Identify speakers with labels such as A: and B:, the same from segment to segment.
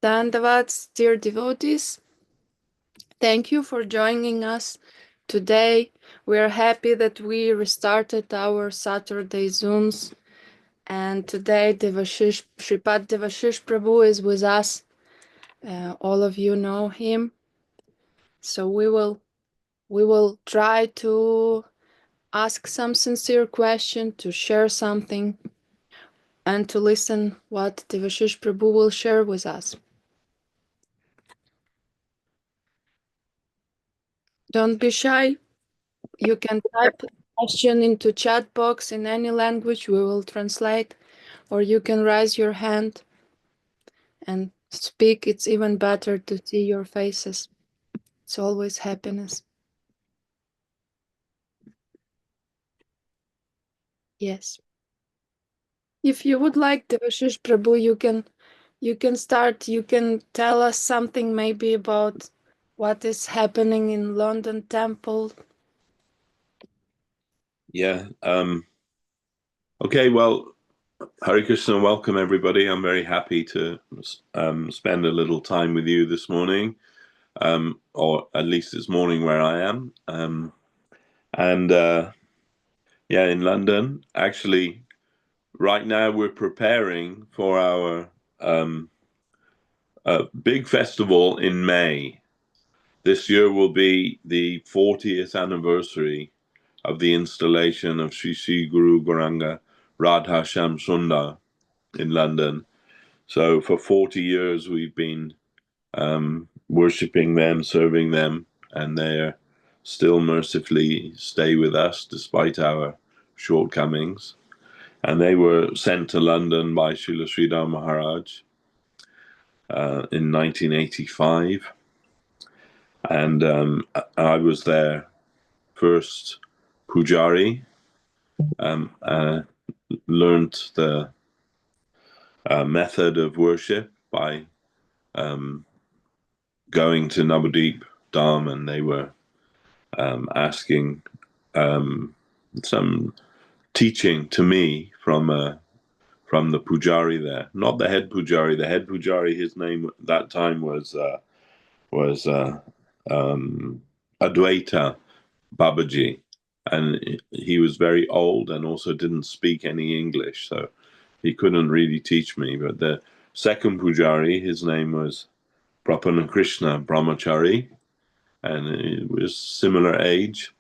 A: Dandavats, dear devotees, thank you for joining us today. We are happy that we restarted our Saturday Zooms, and today Sripad Devashish Prabhu is with us. All of you know him, so we will try to ask some sincere question, to share something, and to listen what Devashish Prabhu will share with us. Don't be shy. You can type a question into chat box in any language we will translate, or you can raise your hand and speak. It's even better to see your faces. It's always happiness. Yes. If you would like, Devashish Prabhu, you can start. You can tell us something maybe about what is happening in London Temple.
B: Yeah. Okay. Well, Hare Krishna. Welcome everybody. I'm very happy to spend a little time with you this morning, or at least it's morning where I am. Yeah, in London. Actually, right now we're preparing for our big festival in May. This year will be the 40th anniversary of the installation of Sri Guru Gauranga Radha Shyam Sundar in London. So for 40 years we've been worshipping them, serving them, and they still mercifully stay with us despite our shortcomings. And they were sent to London by Srila Sridhar Maharaj in 1985. And I was their first pujari, learned the method of worship by going to Navadip Dham, and they were asking some teaching to me from the pujari there, not the head pujari. The head pujari, his name at that time was Advaita Babaji, and he was very old and also didn't speak any English, so he couldn't really teach me. But the second pujari, his name was Prapana Krishna Brahmachari, and it was similar age.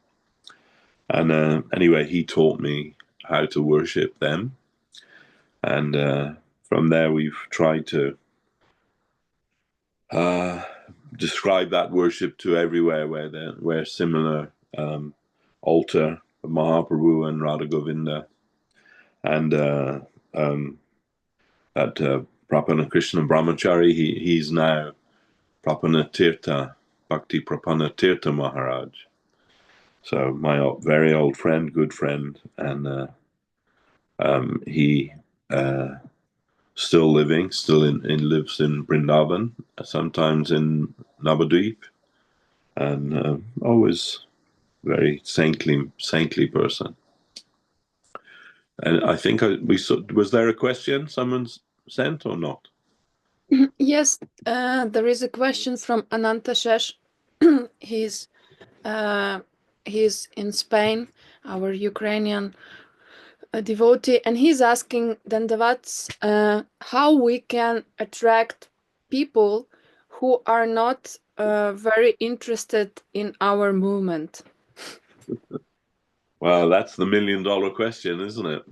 B: And anyway, he taught me how to worship them. And from there, we've tried to describe that worship to everywhere where similar altar of Mahaprabhu and Radha Govinda. And that Prapana Krishna Brahmachari, he's now Prapana Tirtha, Bhakti Prapana Tirtha Maharaj. So my very old friend, good friend, and he still living, lives in Vrindavan, sometimes in Navadvip, and always very saintly person. And I think was there a question someone's sent or not?
A: Yes, there is a question from Ananta Shesh. He's in Spain, our Ukrainian devotee, and he's asking Dandavats how we can attract people who are not very interested in our movement.
B: Well, that's the $1 million question, isn't it?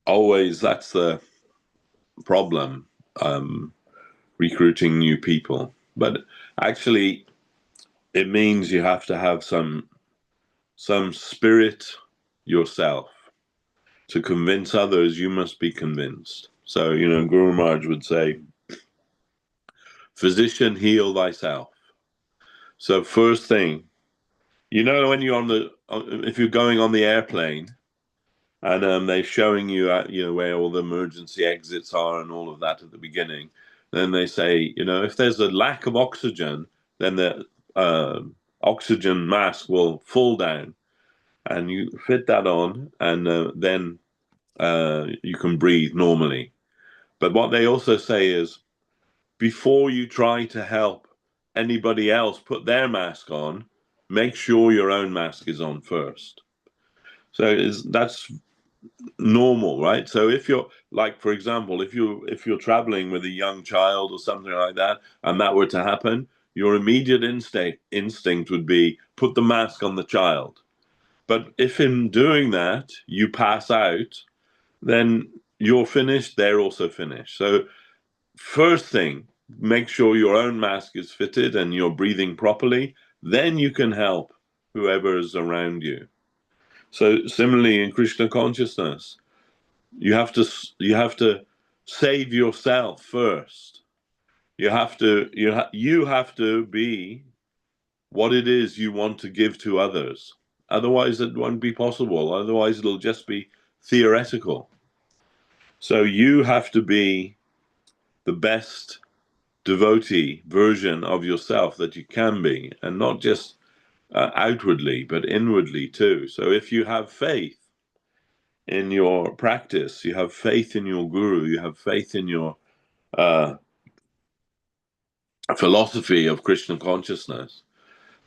B: Always, that's the problem, recruiting new people. But actually, it means you have to have some spirit yourself. To convince others, you must be convinced. So, Guru Maharaj would say, physician, heal thyself. So first thing, when you're if you're going on the airplane, and they're showing you, where all the emergency exits are and all of that at the beginning. Then they say, if there's a lack of oxygen, then the oxygen mask will fall down, and you fit that on, and then you can breathe normally. But what they also say is, before you try to help anybody else put their mask on, make sure your own mask is on first. So that's normal, right? So if you're, like, for example, if you're traveling with a young child or something like that, and that were to happen, your immediate instinct would be put the mask on the child. But if in doing that you pass out, then you're finished, they're also finished. So first thing, make sure your own mask is fitted and you're breathing properly. Then you can help whoever is around you. So similarly in Krishna consciousness, you have to save yourself first. You have to be what it is you want to give to others. Otherwise, it won't be possible. Otherwise, it'll just be theoretical. So you have to be the best devotee version of yourself that you can be, and not just outwardly, but inwardly too. So if you have faith in your practice, you have faith in your guru, you have faith in your philosophy of Krishna consciousness,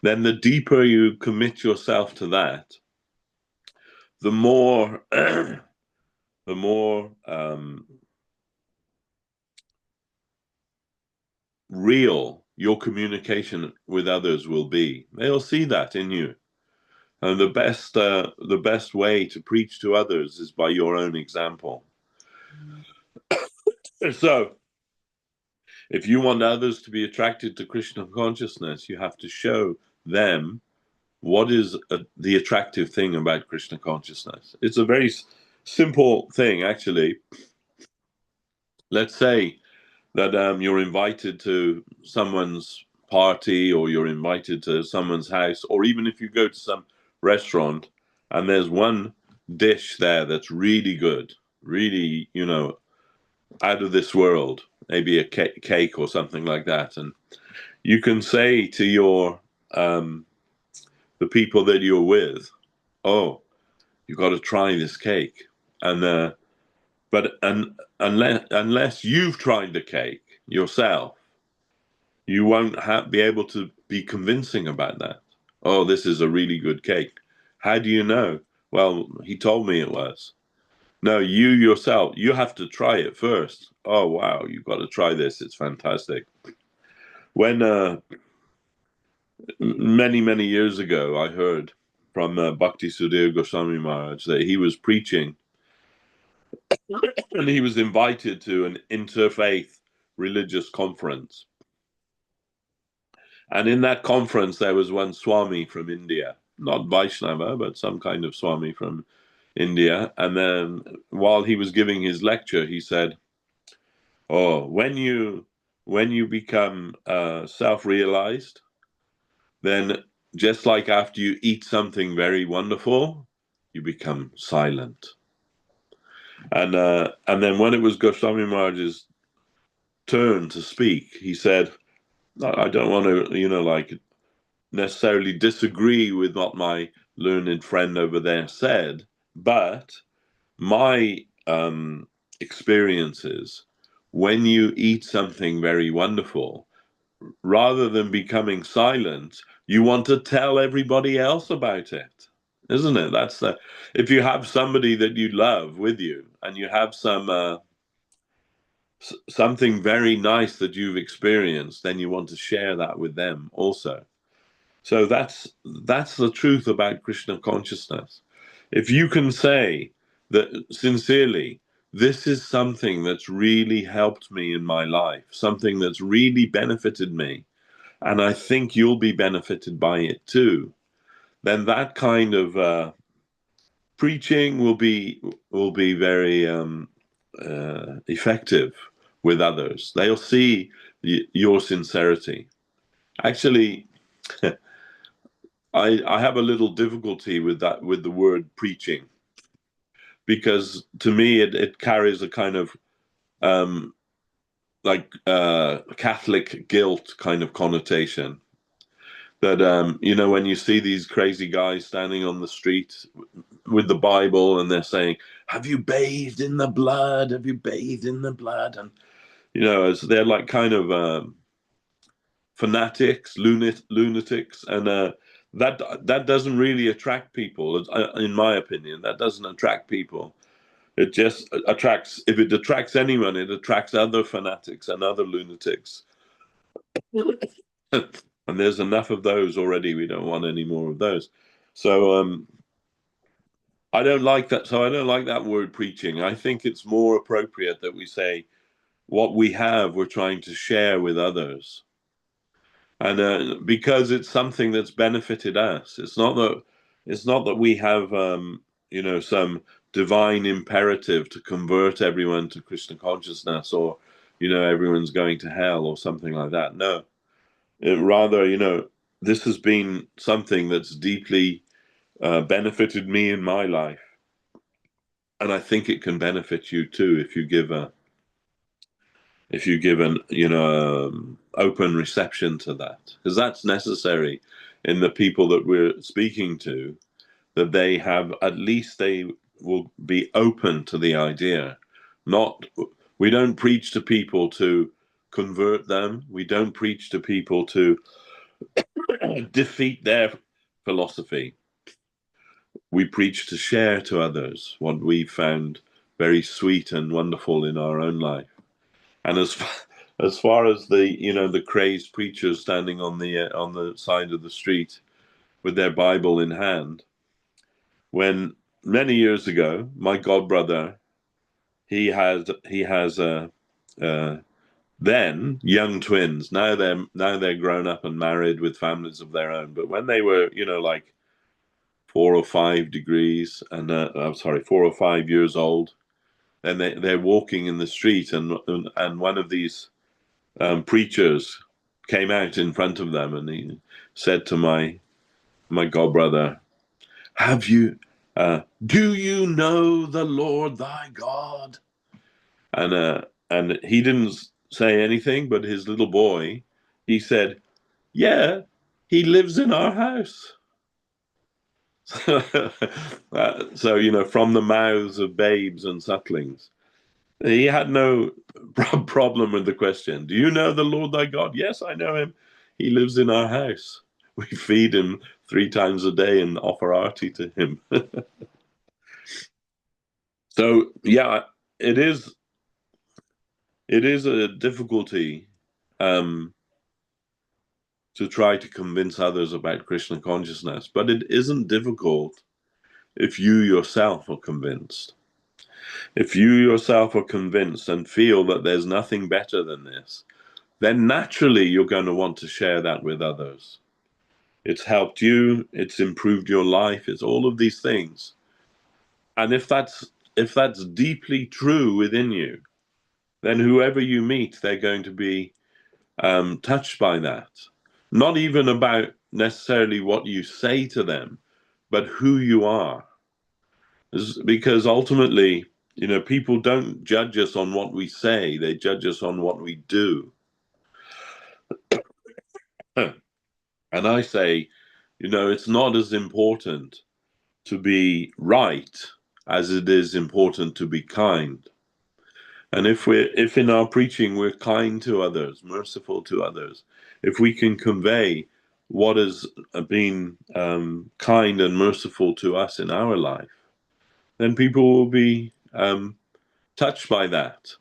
B: then the deeper you commit yourself to that, the more the more real your communication with others will be. They'll see that in you. And the best way to preach to others is by your own example. So, if you want others to be attracted to Krishna consciousness, you have to show them what is the attractive thing about Krishna consciousness. It's a very simple thing, actually. Let's say that you're invited to someone's party, or you're invited to someone's house, or even if you go to some restaurant and there's one dish there that's really good, really, out of this world, maybe a cake or something like that, and you can say to your the people that you're with, "Oh, you got to try this cake," and unless you've tried the cake yourself, you won't be able to be convincing about that. Oh, this is a really good cake. How do you know? Well, he told me it was. No, you yourself, you have to try it first. Oh, wow, you've got to try this. It's fantastic. When many, many years ago, I heard from Bhakti Sudhir Goswami Maharaj that he was preaching and he was invited to an interfaith religious conference. And in that conference, there was one Swami from India, not Vaishnava, but some kind of Swami from India. And then while he was giving his lecture, he said, "Oh, when you become self-realized, then just like after you eat something very wonderful, you become silent." And then when it was Goswami Maharaj's turn to speak, he said, "I don't want to, necessarily disagree with what my learned friend over there said, but my experience is when you eat something very wonderful, rather than becoming silent, you want to tell everybody else about it, isn't it? That's if you have somebody that you love with you and you have something very nice that you've experienced, then you want to share that with them also. So that's the truth about Krishna consciousness. If you can say that sincerely, this is something that's really helped me in my life, something that's really benefited me, and I think you'll be benefited by it too, then that kind of preaching will be very effective with others. They'll see your sincerity. Actually, I have a little difficulty with that, with the word preaching, because to me it carries a kind of Catholic guilt kind of connotation. That when you see these crazy guys standing on the street with the Bible and they're saying, "Have you bathed in the blood? Have you bathed in the blood?" And as they're like kind of fanatics, lunatics, and that doesn't really attract people. In my opinion, that doesn't attract people. It just attracts. If it attracts anyone, it attracts other fanatics and other lunatics. And there's enough of those already. We don't want any more of those. So I don't like that. So I don't like that word preaching. I think it's more appropriate that we say what we have, we're trying to share with others. And because it's something that's benefited us. It's not that we have some divine imperative to convert everyone to Krishna consciousness, or everyone's going to hell or something like that. No, rather, this has been something that's deeply benefited me in my life, and I think it can benefit you too if you give an open reception to that, because that's necessary in the people that we're speaking to, that they will be open to the idea. Not We don't preach to people to convert them. We don't preach to people to defeat their philosophy. We preach to share to others what we found very sweet and wonderful in our own life. And as far as the crazed preachers standing on the side of the street with their Bible in hand, when many years ago, my godbrother, he has then young twins. Now they're grown up and married with families of their own. But when they were like 4 or 5 degrees, and 4 or 5 years old, then they're walking in the street, and one of these preachers came out in front of them, and he said to my godbrother, "Have you? Do you know the Lord thy God?" And he didn't say anything, but his little boy, he said, "Yeah, he lives in our house." So from the mouths of babes and sucklings. He had no problem with the question. Do you know the Lord thy God? Yes, I know him. He lives in our house. We feed him 3 times a day and offer arti to him. So yeah, it is a difficulty to try to convince others about Krishna consciousness, but it isn't difficult if you yourself are convinced. If you yourself are convinced and feel that there's nothing better than this, then naturally you're going to want to share that with others. It's helped you, it's improved your life, it's all of these things. And if that's deeply true within you, then whoever you meet, they're going to be touched by that. Not even about necessarily what you say to them, but who you are. Because ultimately, people don't judge us on what we say, they judge us on what we do. And I say, it's not as important to be right as it is important to be kind. And if in our preaching we're kind to others, merciful to others, if we can convey what has been kind and merciful to us in our life, then people will be touched by that.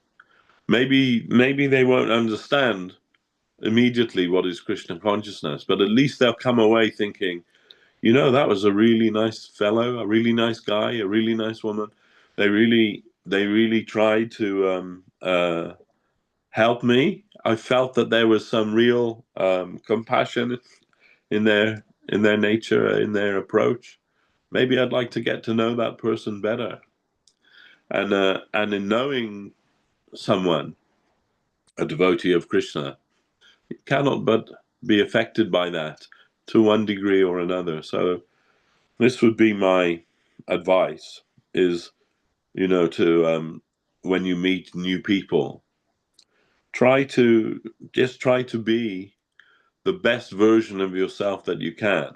B: Maybe they won't understand immediately what is Krishna consciousness, but at least they'll come away thinking, that was a really nice fellow, a really nice guy, a really nice woman. They really tried to help me. I felt that there was some real compassion in their nature, in their approach. Maybe I'd like to get to know that person better. And in knowing someone, a devotee of Krishna, cannot but be affected by that to one degree or another. So this would be my advice: is to when you meet new people, try to be the best version of yourself that you can.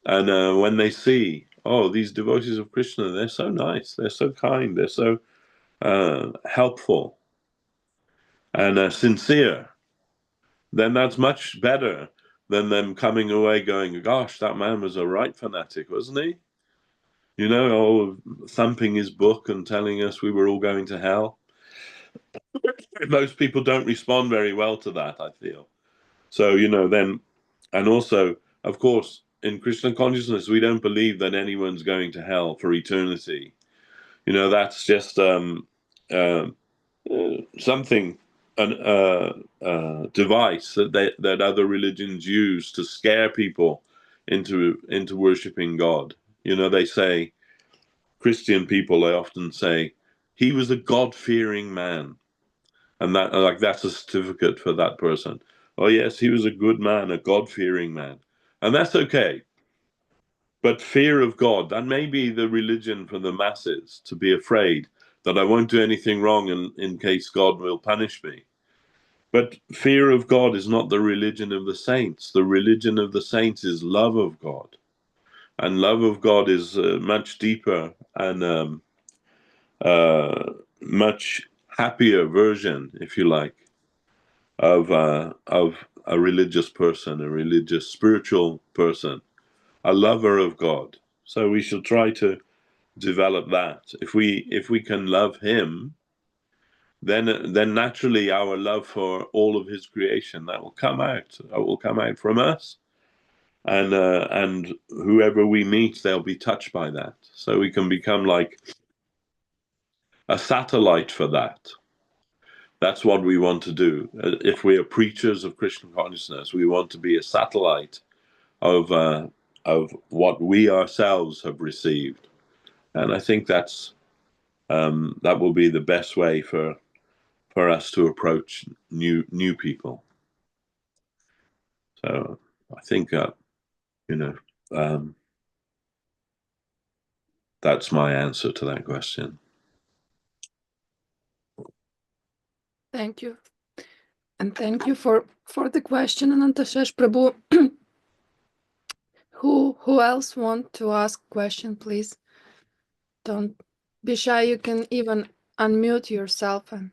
B: And when they see, oh, these devotees of Krishna, they're so nice, they're so kind, they're so helpful, and sincere, then that's much better than them coming away going, gosh, that man was a right fanatic, wasn't he? You know, thumping his book and telling us we were all going to hell. Most people don't respond very well to that, I feel. So, you know, then, and also, of course, in Krishna consciousness, we don't believe that anyone's going to hell for eternity. You know, that's just something, a device that other religions use to scare people into worshiping God. You know, they say, Christian people, they often say, he was a God-fearing man. And that, like, that's a certificate for that person. Oh, yes, he was a good man, a God-fearing man. And that's okay. But fear of God, that may be the religion for the masses, to be afraid that I won't do anything wrong in case God will punish me. But fear of God is not the religion of the saints. The religion of the saints is love of God. And love of God is much deeper and much happier version, if you like, of a religious person, a religious spiritual person, a lover of God. So we should try to develop that. If we can love Him, then naturally our love for all of His creation, that will come out. That will come out from us, and whoever we meet, they'll be touched by that. So we can become like a satellite for that. That's what we want to do. If we are preachers of Krishna consciousness, we want to be a satellite of what we ourselves have received, and I think that will be the best way for us to approach new people. So I think you know that's my answer to that question.
A: Thank you. And thank you for the question, Anantashesh Prabhu. Who else want to ask question, please? Don't be shy. You can even unmute yourself and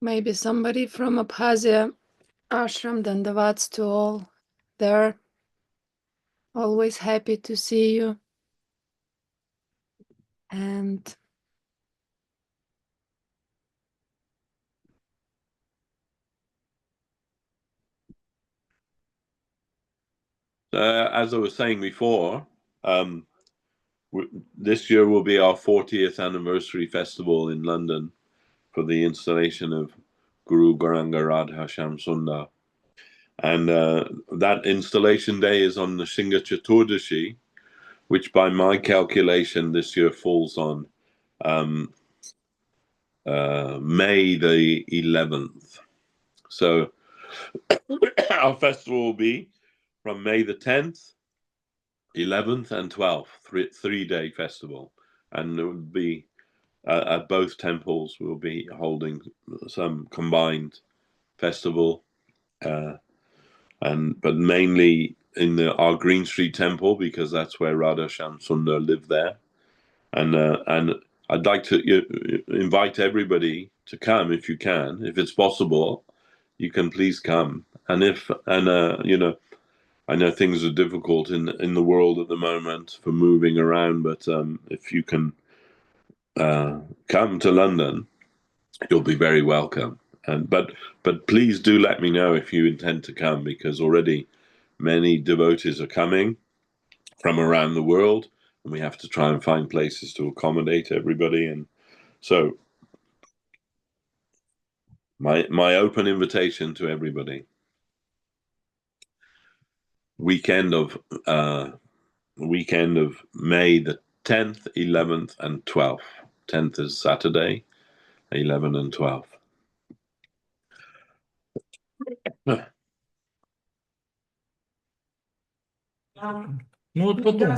A: maybe somebody from Abkhazia ashram. Dandavats to all. They're always happy to see you. And
B: As I was saying before, this year will be our 40th anniversary festival in London for the installation of Guru Gauranga Radha Shyam Sundar. And that installation day is on the Shinga Chaturdashi, which by my calculation this year falls on May the 11th. So our festival will be from May the 10th, 11th, and 12th, three-day festival. And it will be at both temples, we'll be holding some combined festival, but mainly in our Green Street Temple, because that's where Radha Shyam Sundar lived there. And I'd like to invite everybody to come if you can, if it's possible. You can please come. And you know, I know things are difficult in the world at the moment for moving around, but if you can come to London, you'll be very welcome. But please do let me know if you intend to come, because already many devotees are coming from around the world, and we have to try and find places to accommodate everybody. And so my open invitation to everybody. Weekend of May the 10th, 11th, and 12th. 10th is Saturday, 11th and 12th.
C: Ну вот потом.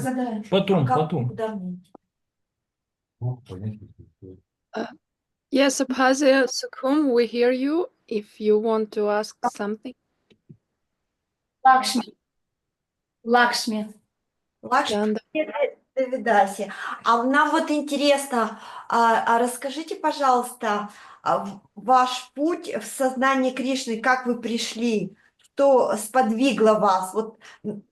A: yes, Abkhazia Sukhum, we hear you. If you want to ask something.
D: Lakshmi.
A: Chanda.
D: Девидаси. А нам вот интересно, расскажите, пожалуйста, ваш путь в сознании Кришны, как вы пришли, что сподвигло вас, вот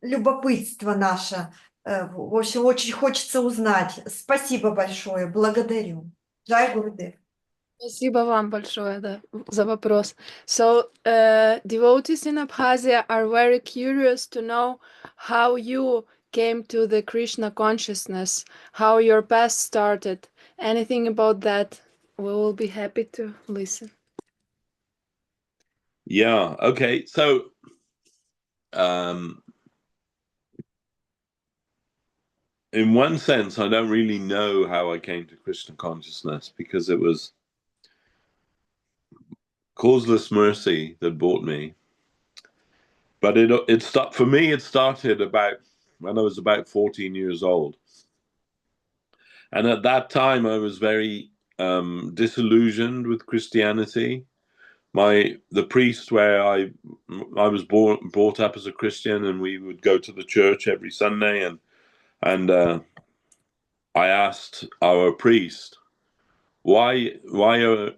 D: любопытство наше, в общем, очень хочется узнать. Спасибо большое, благодарю. Джай Гурудев.
A: Спасибо вам большое, да, за вопрос. So, devotees in Abkhazia are very curious to know how you came to the Krishna consciousness, how your path started. Anything about that, we will be happy to listen.
B: Yeah, okay. So, in one sense, I don't really know how I came to Krishna consciousness because it was causeless mercy that brought me. But it for me, it started about when I was about 14 years old. And at that time, I was very disillusioned with Christianity. The priest where I was brought up as a Christian, and we would go to the church every Sunday, and I asked our priest, why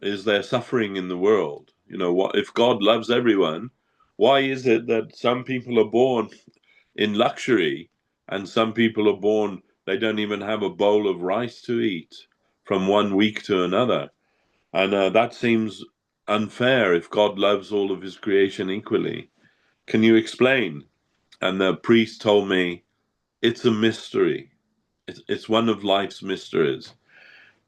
B: is there suffering in the world? You know, what if God loves everyone? Why is it that some people are born in luxury and some people are born, they don't even have a bowl of rice to eat from one week to another? And that seems unfair if God loves all of his creation equally. Can you explain? And the priest told me, it's a mystery. It's one of life's mysteries.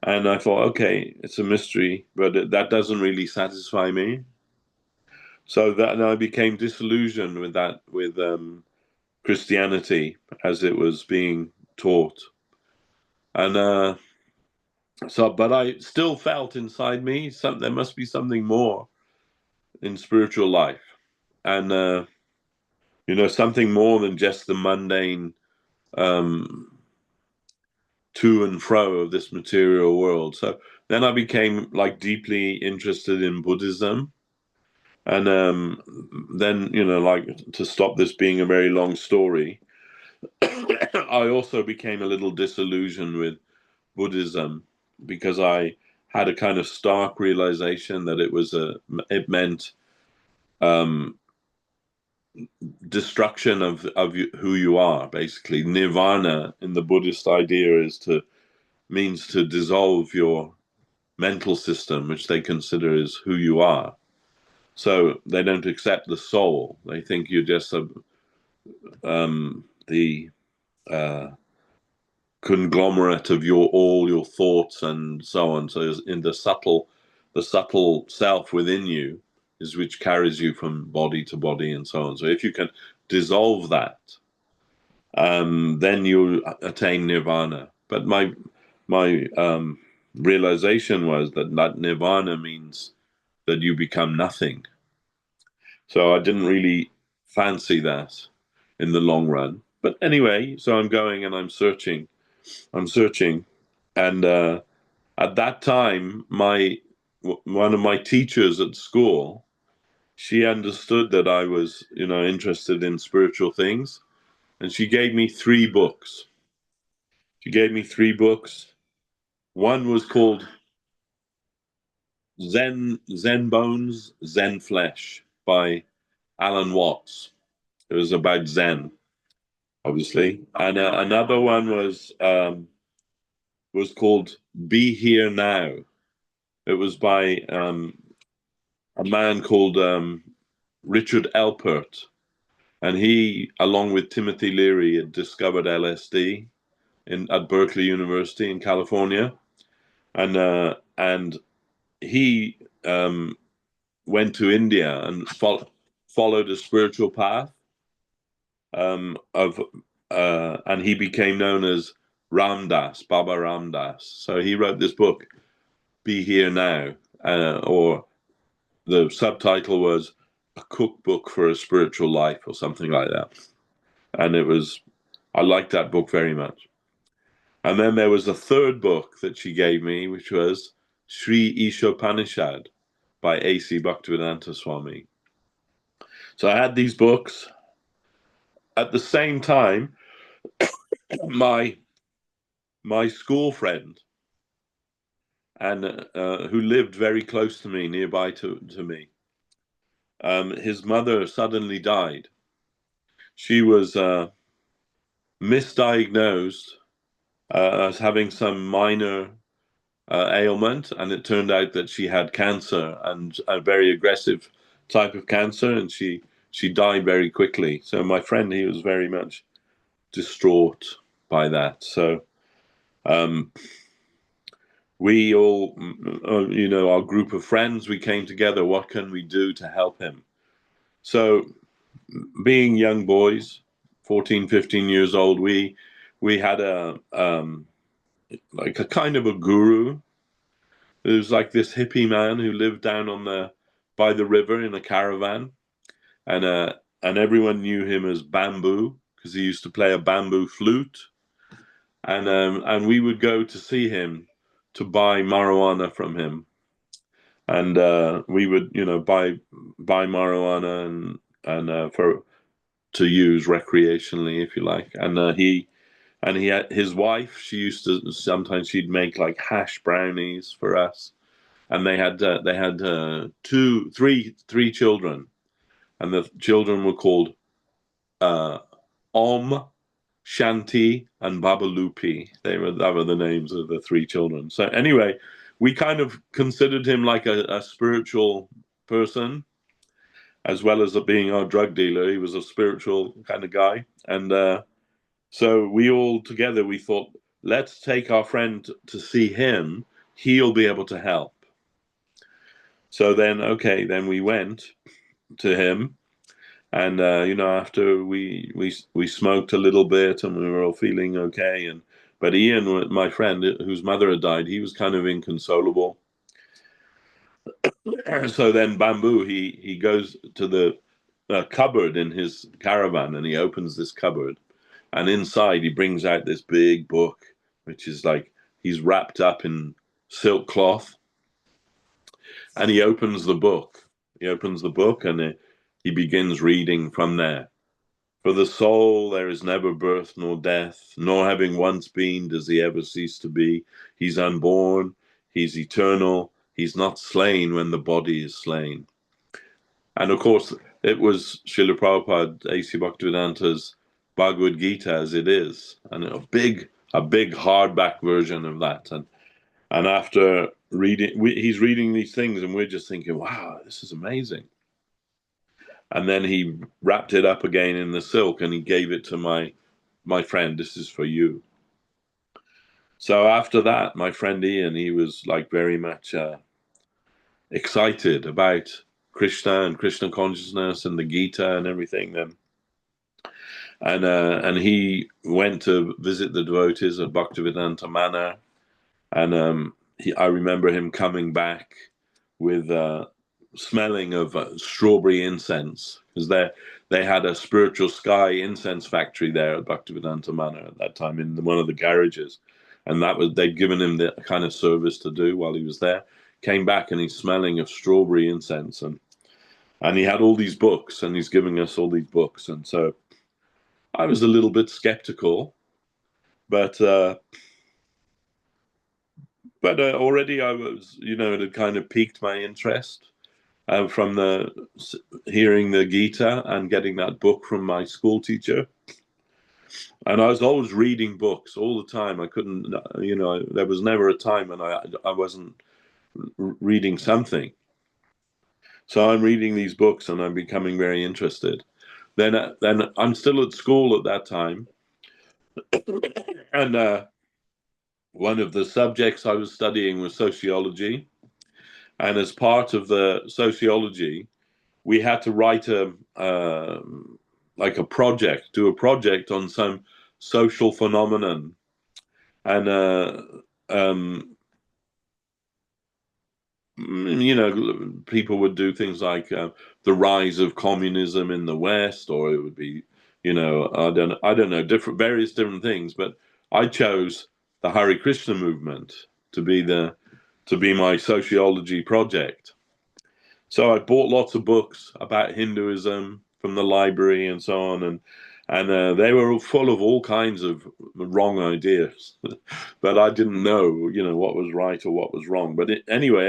B: And I thought, okay, it's a mystery, but that doesn't really satisfy me. So that I became disillusioned with Christianity as it was being taught. And but I still felt inside me there must be something more in spiritual life, and something more than just the mundane to and fro of this material world. So then I became deeply interested in Buddhism, and then to stop this being a very long story, I also became a little disillusioned with Buddhism because I had a kind of stark realization that it meant destruction of who you are. Basically, nirvana in the Buddhist idea means to dissolve your mental system, which they consider is who you are. So they don't accept the soul. They think you're just the conglomerate of all your thoughts and so on. So in the subtle self within you is which carries you from body to body and so on. So if you can dissolve that, then you attain nirvana. But my realization was that nirvana means that you become nothing. So I didn't really fancy that in the long run. But anyway, so I'm going and I'm searching, and at that time, one of my teachers at school, she understood that I was, interested in spiritual things, and she gave me 3 books. One was called Zen Bones, Zen Flesh by Alan Watts. It was about Zen, obviously, and another one was called Be Here Now. It was by a man called Richard Alpert, and he, along with Timothy Leary, had discovered LSD at Berkeley University in California, and he went to India and followed a spiritual path and he became known as Ramdas, Baba Ramdas. So he wrote this book, Be Here Now, or the subtitle was A Cookbook for a Spiritual Life or something like that. And I liked that book very much. And then there was a third book that she gave me, which was Sri Ishopanishad by A.C. Bhaktivedanta Swami. So I had these books. At the same time, my school friend, and who lived very close to me, nearby to me. His mother suddenly died. She was misdiagnosed as having some minor ailment, and it turned out that she had cancer, and a very aggressive type of cancer, and she died very quickly. So my friend, he was very much distraught by that. So we all, our group of friends, we came together. What can we do to help him? So being young boys, 14, 15 years old, we had a like a kind of a guru. It was like this hippie man who lived down by the river in a caravan, and everyone knew him as Bamboo because he used to play a bamboo flute, and we would go to see him to buy marijuana from him, and we would buy marijuana and for to use recreationally, if you like, and he had his wife. She used to sometimes she'd make like hash brownies for us, and they had three children, and the children were called Om, Shanti, and Babalupi. That were the names of the three children. So anyway, we kind of considered him like a spiritual person, as well as being our drug dealer. He was a spiritual kind of guy, and so we all together we thought, let's take our friend to see him. He'll be able to help. So then we went to him, and after we smoked a little bit, and we were all feeling okay. But Ian, my friend, whose mother had died, he was kind of inconsolable. So then Bamboo, he goes to the cupboard in his caravan, and he opens this cupboard, and inside he brings out this big book, which is like he's wrapped up in silk cloth. And he opens the book. And he begins reading from there. For the soul there is never birth nor death, nor having once been does he ever cease to be. He's unborn, he's eternal, he's not slain when the body is slain. And of course, it was Srila Prabhupada, A.C. Bhaktivedanta's Bhagavad Gita as it is, and a big hardback version of that. And after reading, he's reading these things, and we're just thinking, wow, this is amazing. And then he wrapped it up again in the silk, and he gave it to my friend. This is for you. So after that, my friend Ian, he was like very much excited about Krishna and Krishna consciousness and the Gita and everything. And he went to visit the devotees at Bhaktivedanta Manor, and I remember him coming back with smelling of strawberry incense, because they had a spiritual sky incense factory there at Bhaktivedanta Manor at that time in one of the garages, and they'd given him the kind of service to do while he was there. Came back and he's smelling of strawberry incense, and he had all these books, and he's giving us all these books, and so I was a little bit skeptical, but already I was, it had kind of piqued my interest from hearing the Gita and getting that book from my school teacher. And I was always reading books all the time. I couldn't, there was never a time when I wasn't reading something. So I'm reading these books and I'm becoming very interested. Then I'm still at school at that time. And one of the subjects I was studying was sociology. And as part of the sociology, we had to write do a project on some social phenomenon. And people would do things like the rise of communism in the West, or it would be, I don't know, various different things. But I chose the Hare Krishna movement to be my sociology project. So I bought lots of books about Hinduism from the library and so on, And they were full of all kinds of wrong ideas, but I didn't know, what was right or what was wrong. But anyway,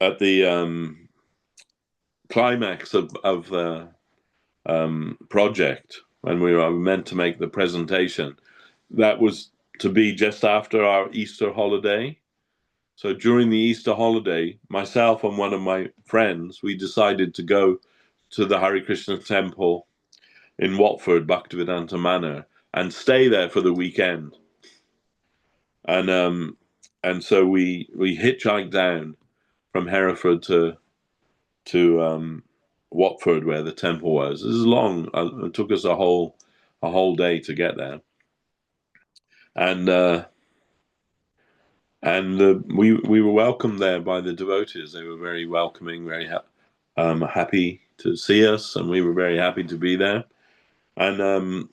B: at the climax of the project, when we were meant to make the presentation, that was to be just after our Easter holiday. So during the Easter holiday, myself and one of my friends, we decided to go to the Hare Krishna temple in Watford, Bhaktivedanta Manor, and stay there for the weekend. And so we hitchhiked down from Hereford to Watford, where the temple was. This is long. It took us a whole day to get there, and we were welcomed there by the devotees. They were very welcoming, very happy to see us, and we were very happy to be there. And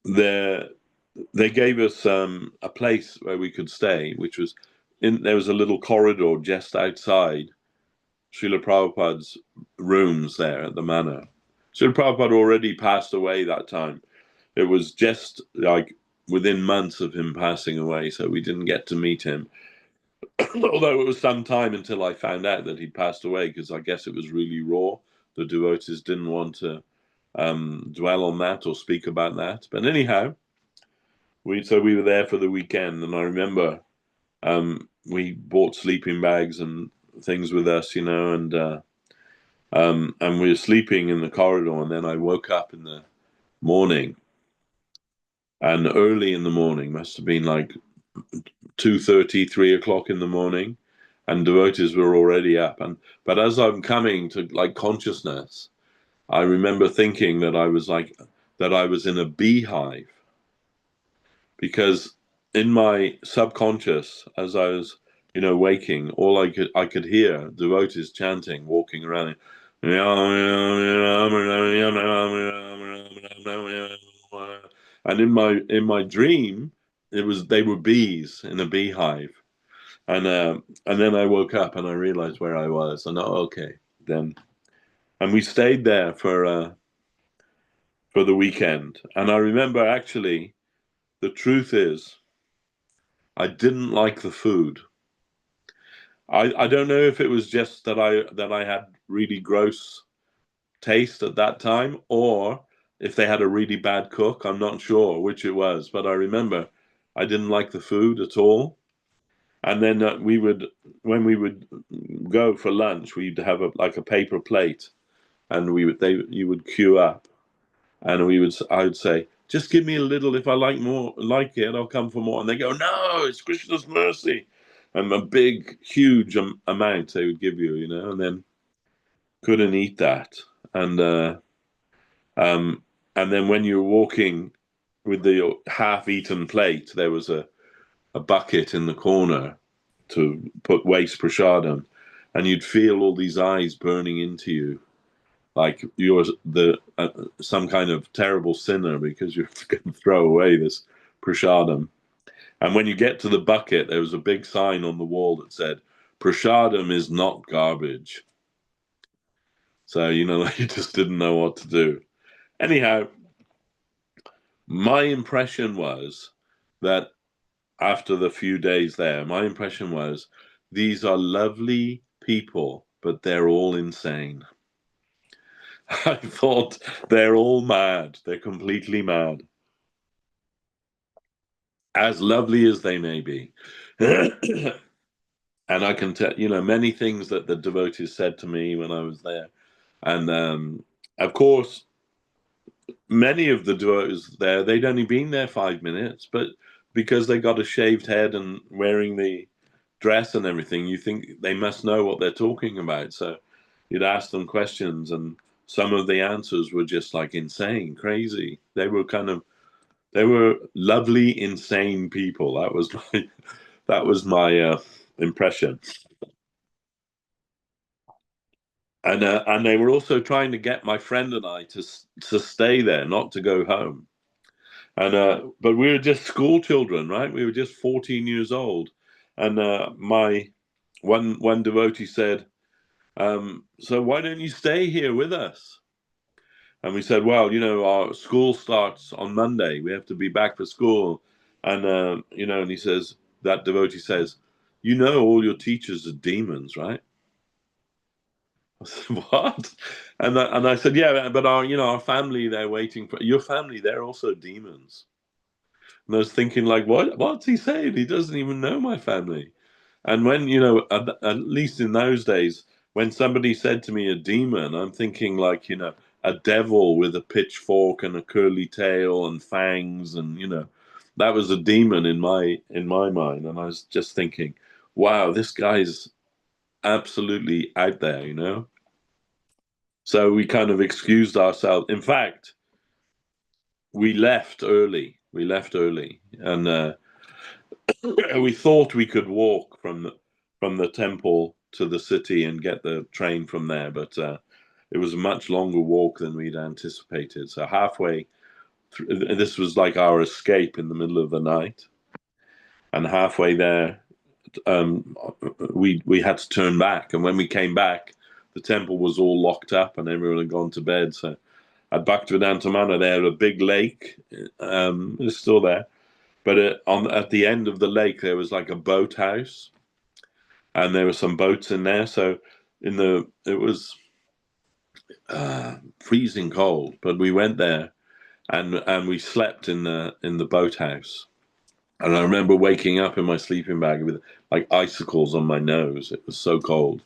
B: they gave us a place where we could stay, which was there was a little corridor just outside Srila Prabhupada's rooms there at the manor. Srila Prabhupada already passed away that time. It was just like within months of him passing away, so we didn't get to meet him. Although it was some time until I found out that he'd passed away, because I guess it was really raw. The devotees didn't want to dwell on that or speak about that. But anyhow, we were there for the weekend, and I remember we bought sleeping bags and things with us, and we were sleeping in the corridor, and then I woke up in the morning, and early in the morning, must have been like 2:30, 3 o'clock in the morning, and devotees were already up. But as I'm coming to like consciousness, I remember thinking that I was in a beehive, because in my subconscious, as I was, waking, all I could hear devotees chanting, walking around. And in my dream, they were bees in a beehive, and then I woke up and I realized where I was, and okay, then, and we stayed there for the weekend. And I remember, actually, the truth is, I didn't like the food. I don't know if it was just that I had really gross taste at that time, or if they had a really bad cook. I'm not sure which it was, but I remember I didn't like the food at all. And then when we would go for lunch, we'd have a paper plate, and you would queue up, and I would say, just give me a little. If I like it, I'll come for more. And they go, no, it's Krishna's mercy. And a big, huge amount they would give you, and then couldn't eat that. And then when you were walking with the half-eaten plate, there was a bucket in the corner to put waste prasadam, and you'd feel all these eyes burning into you, like you're some kind of terrible sinner, because you're going to throw away this prasadam. And when you get to the bucket, there was a big sign on the wall that said, "Prasadam is not garbage." So, you just didn't know what to do. Anyhow, my impression was that after the few days there, my impression was these are lovely people, but they're all insane. I thought they're all mad. They're completely mad. As lovely as they may be. And I can tell, many things that the devotees said to me when I was there. And of course, many of the devotees there, they'd only been there 5 minutes, but because they got a shaved head and wearing the dress and everything, you think they must know what they're talking about. So you'd ask them questions, and some of the answers were just like insane, crazy. They were lovely, insane people. That was my impression. And they were also trying to get my friend and I to stay there, not to go home. And but we were just school children, right? We were just 14 years old. And my one devotee said, so why don't you stay here with us? And we said, well, our school starts on Monday. We have to be back for school. And, and he says, that devotee says, all your teachers are demons, right? I said, what? And I said, yeah, but our family, they're waiting for your family. They're also demons. And I was thinking, like, what's he saying? He doesn't even know my family. And when, at least in those days, when somebody said to me a demon, I'm thinking like, a devil with a pitchfork and a curly tail and fangs, and that was a demon in my mind. And I was just thinking, wow, this guy's absolutely out there. So we kind of excused ourselves. In fact, we left early. And we thought we could walk from the temple to the city and get the train from there, but it was a much longer walk than we'd anticipated. So halfway through, this was like our escape in the middle of the night, and halfway there, we had to turn back. And when we came back, the temple was all locked up and everyone had gone to bed. So at Bhaktivedanta Manor, they had a big lake. It's still there. But at the end of the lake, there was like a boathouse, and there were some boats in there. So it was freezing cold, but we went there, and we slept in the boathouse. And I remember waking up in my sleeping bag with like icicles on my nose. It was so cold.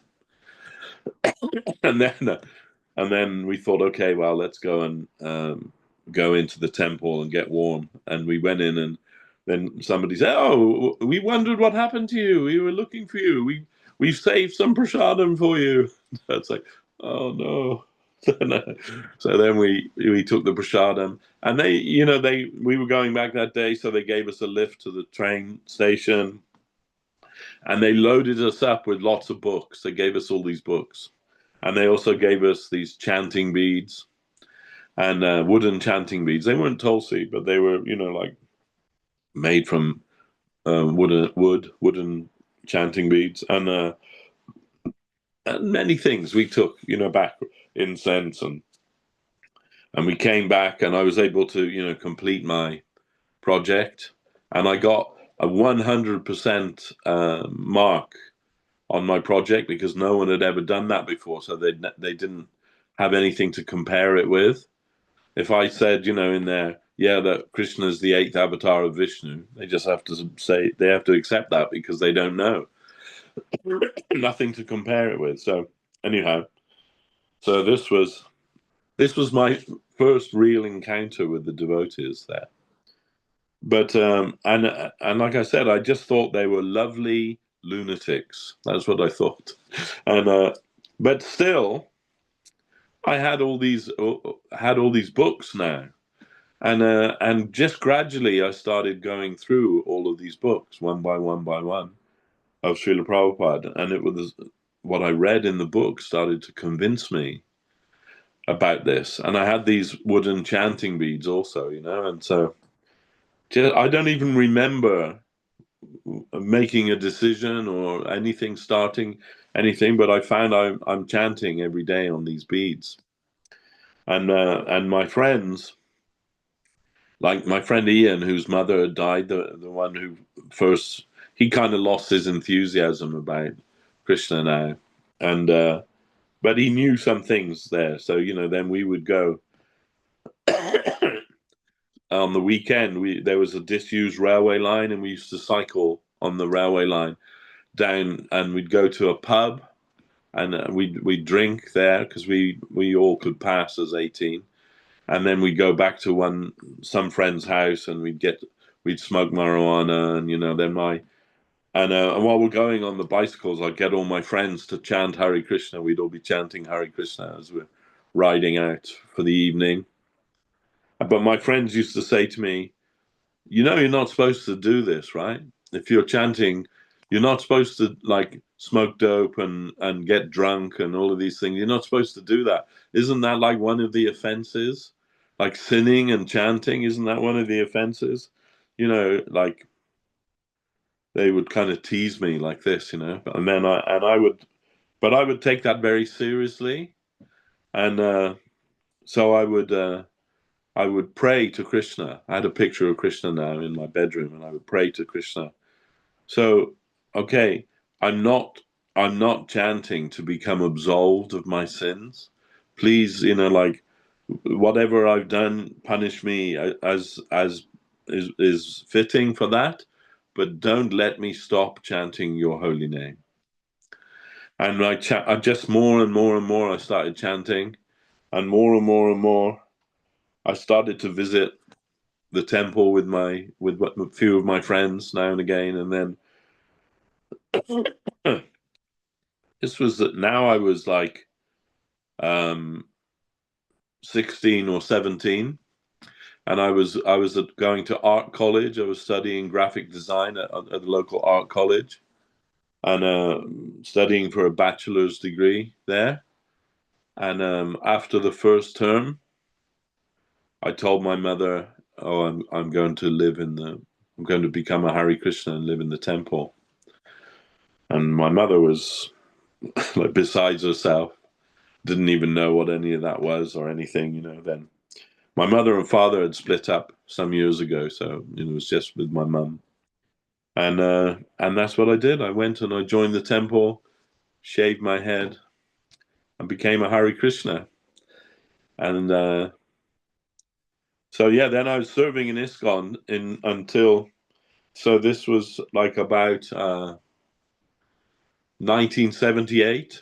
B: And then we thought, okay, well, let's go and go into the temple and get warm. And we went in, and then somebody said, "Oh, we wondered what happened to you. We were looking for you. We've saved some prasadam for you." So it's like, oh no. So then we took the prasadam, and we were going back that day, so they gave us a lift to the train station, and they loaded us up with lots of books. They gave us all these books. And they also gave us these chanting beads and wooden chanting beads. They weren't Tulsi, but they were, like made from wooden chanting beads, and many things we took, back, incense, and we came back, and I was able to, complete my project, and I got a 100% mark on my project because no one had ever done that before, so they didn't have anything to compare it with. If I said, in there, yeah, that Krishna is the 8th avatar of Vishnu, they just have to say, they have to accept that because they don't know. Nothing to compare it with. So anyhow, so this was my first real encounter with the devotees there. But and like I said, I just thought they were lovely lunatics. That's what I thought. And but still, I had all these books now, and just gradually I started going through all of these books one by one of Srila Prabhupada, and it was what I read in the book started to convince me about this. And I had these wooden chanting beads also, and so I don't even remember making a decision or anything, starting anything, but I found I'm chanting every day on these beads. And my friends, like my friend Ian, whose mother had died, the one who first, he kind of lost his enthusiasm about Krishna now, and but he knew some things there. So then we would go on the weekend. There was a disused railway line, and we used to cycle on the railway line down, and we'd go to a pub, and we'd drink there because we all could pass as 18. And then we'd go back to some friend's house, and we'd smoke marijuana, and then and while we're going on the bicycles, I'd get all my friends to chant Hare Krishna. We'd all be chanting Hare Krishna as we're riding out for the evening. But my friends used to say to me, you're not supposed to do this, right? If you're chanting, you're not supposed to like smoke dope and get drunk and all of these things. You're not supposed to do that. Isn't that like one of the offenses? Like sinning and chanting, isn't that one of the offenses? Like they would kind of tease me like this, and then I would take that very seriously, and so I would pray to Krishna. I had a picture of Krishna now in my bedroom, and I would pray to Krishna. So, okay, I'm not chanting to become absolved of my sins. Please, like whatever I've done, punish me as is fitting for that, but don't let me stop chanting your holy name. And I just more and more and more I started chanting, and more and more and more I started to visit the temple with a few of my friends now and again, and then this was that now I was like 16 or 17, and I was going to art college. I was studying graphic design at the local art college, and studying for a bachelor's degree there. And after the first term, I told my mother, "Oh, I'm going to I'm going to become a Hare Krishna and live in the temple." And my mother was like besides herself, didn't even know what any of that was or anything, then. My mother and father had split up some years ago, so it was just with my mum. And that's what I did. I went and I joined the temple, shaved my head, and became a Hare Krishna. And so yeah, then I was serving in ISKCON so this was like about 1978.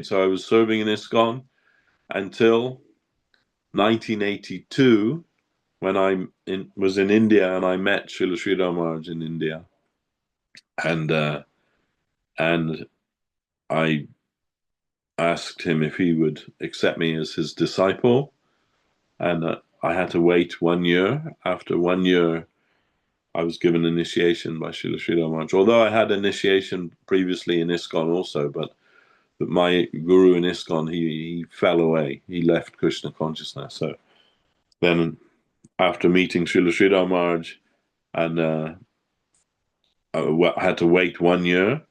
B: So I was serving in ISKCON until 1982, when I was in India and I met Srila Sridhar Maharaj in India, and I asked him if he would accept me as his disciple, and I had to wait 1 year. After 1 year, I was given initiation by Srila Sridhar Maharaj. Although I had initiation previously in ISKCON also, but my guru in ISKCON, he fell away. He left Krishna consciousness. So then, after meeting Srila Sridhar Maharaj, and I had to wait 1 year,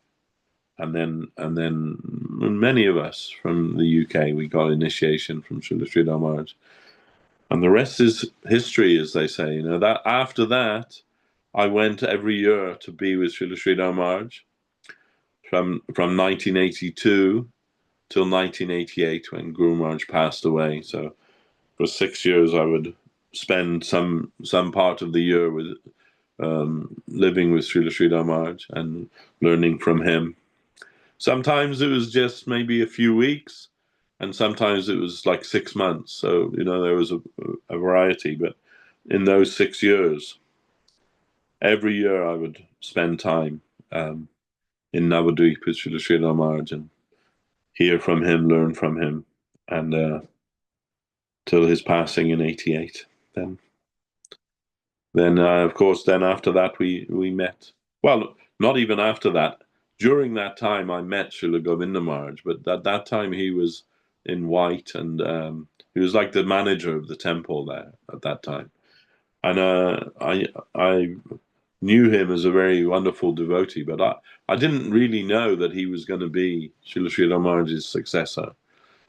B: and then many of us from the UK, we got initiation from Srila Sridhar Maharaj, and the rest is history, as they say. That after that, I went every year to be with Srila Sridhar Maharaj from 1982 till 1988, when Guru Maharaj passed away. So for 6 years, I would spend some part of the year with living with Srila Sridhar Maharaj and learning from him. Sometimes it was just maybe a few weeks, and sometimes it was like 6 months. So there was a variety. But in those 6 years, every year I would spend time in Navadvip with Srila Sridhar Maharaj and hear from him, learn from him, and till his passing in 88. Then of course, then after that we met. Well, not even after that. During that time, I met Srila Govinda Maharaj, but at that time he was in white, and he was like the manager of the temple there at that time. And I knew him as a very wonderful devotee, but I didn't really know that he was going to be Srila Sridhar Maharaj's successor.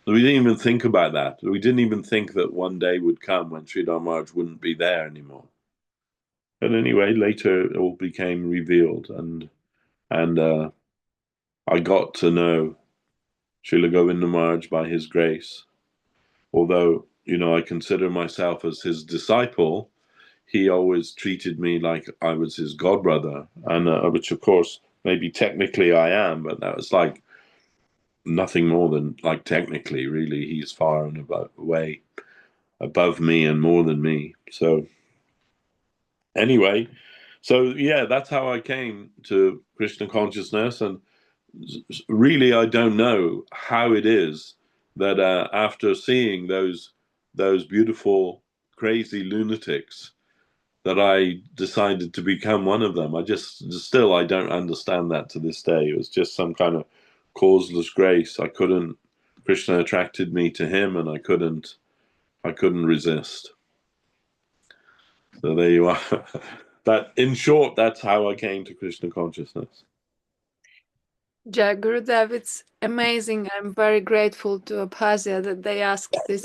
B: We didn't even think about that. We didn't even think that one day would come when Sridhar Maharaj wouldn't be there anymore. But anyway, later it all became revealed, and I got to know Srila Govinda Maharaj by his grace. Although, I consider myself as his disciple, he always treated me like I was his godbrother, and which, of course, maybe technically I am, but that was like nothing more than like technically, really. He's far and way above me and more than me. So anyway, so yeah, that's how I came to Krishna consciousness. And really, I don't know how it is that after seeing those beautiful, crazy lunatics, that I decided to become one of them. I don't understand that to this day. It was just some kind of causeless grace. Krishna attracted me to him, and I couldn't resist. So there you are. In short, that's how I came to Krishna consciousness.
A: Yeah, Gurudev, it's amazing. I'm very grateful to Abkhazia that they asked this.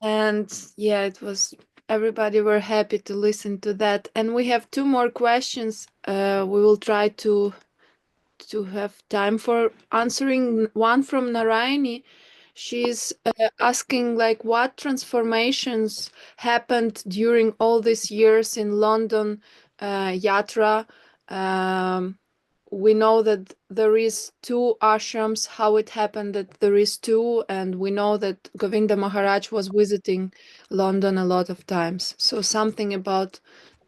A: And yeah, it was, everybody were happy to listen to that. And we have two more questions. We will try to have time for answering. One from Narayani. She's asking like what transformations happened during all these years in London Yatra. We know that there is two ashrams, how it happened that there is two, and we know that Govinda Maharaj was visiting London a lot of times. So something about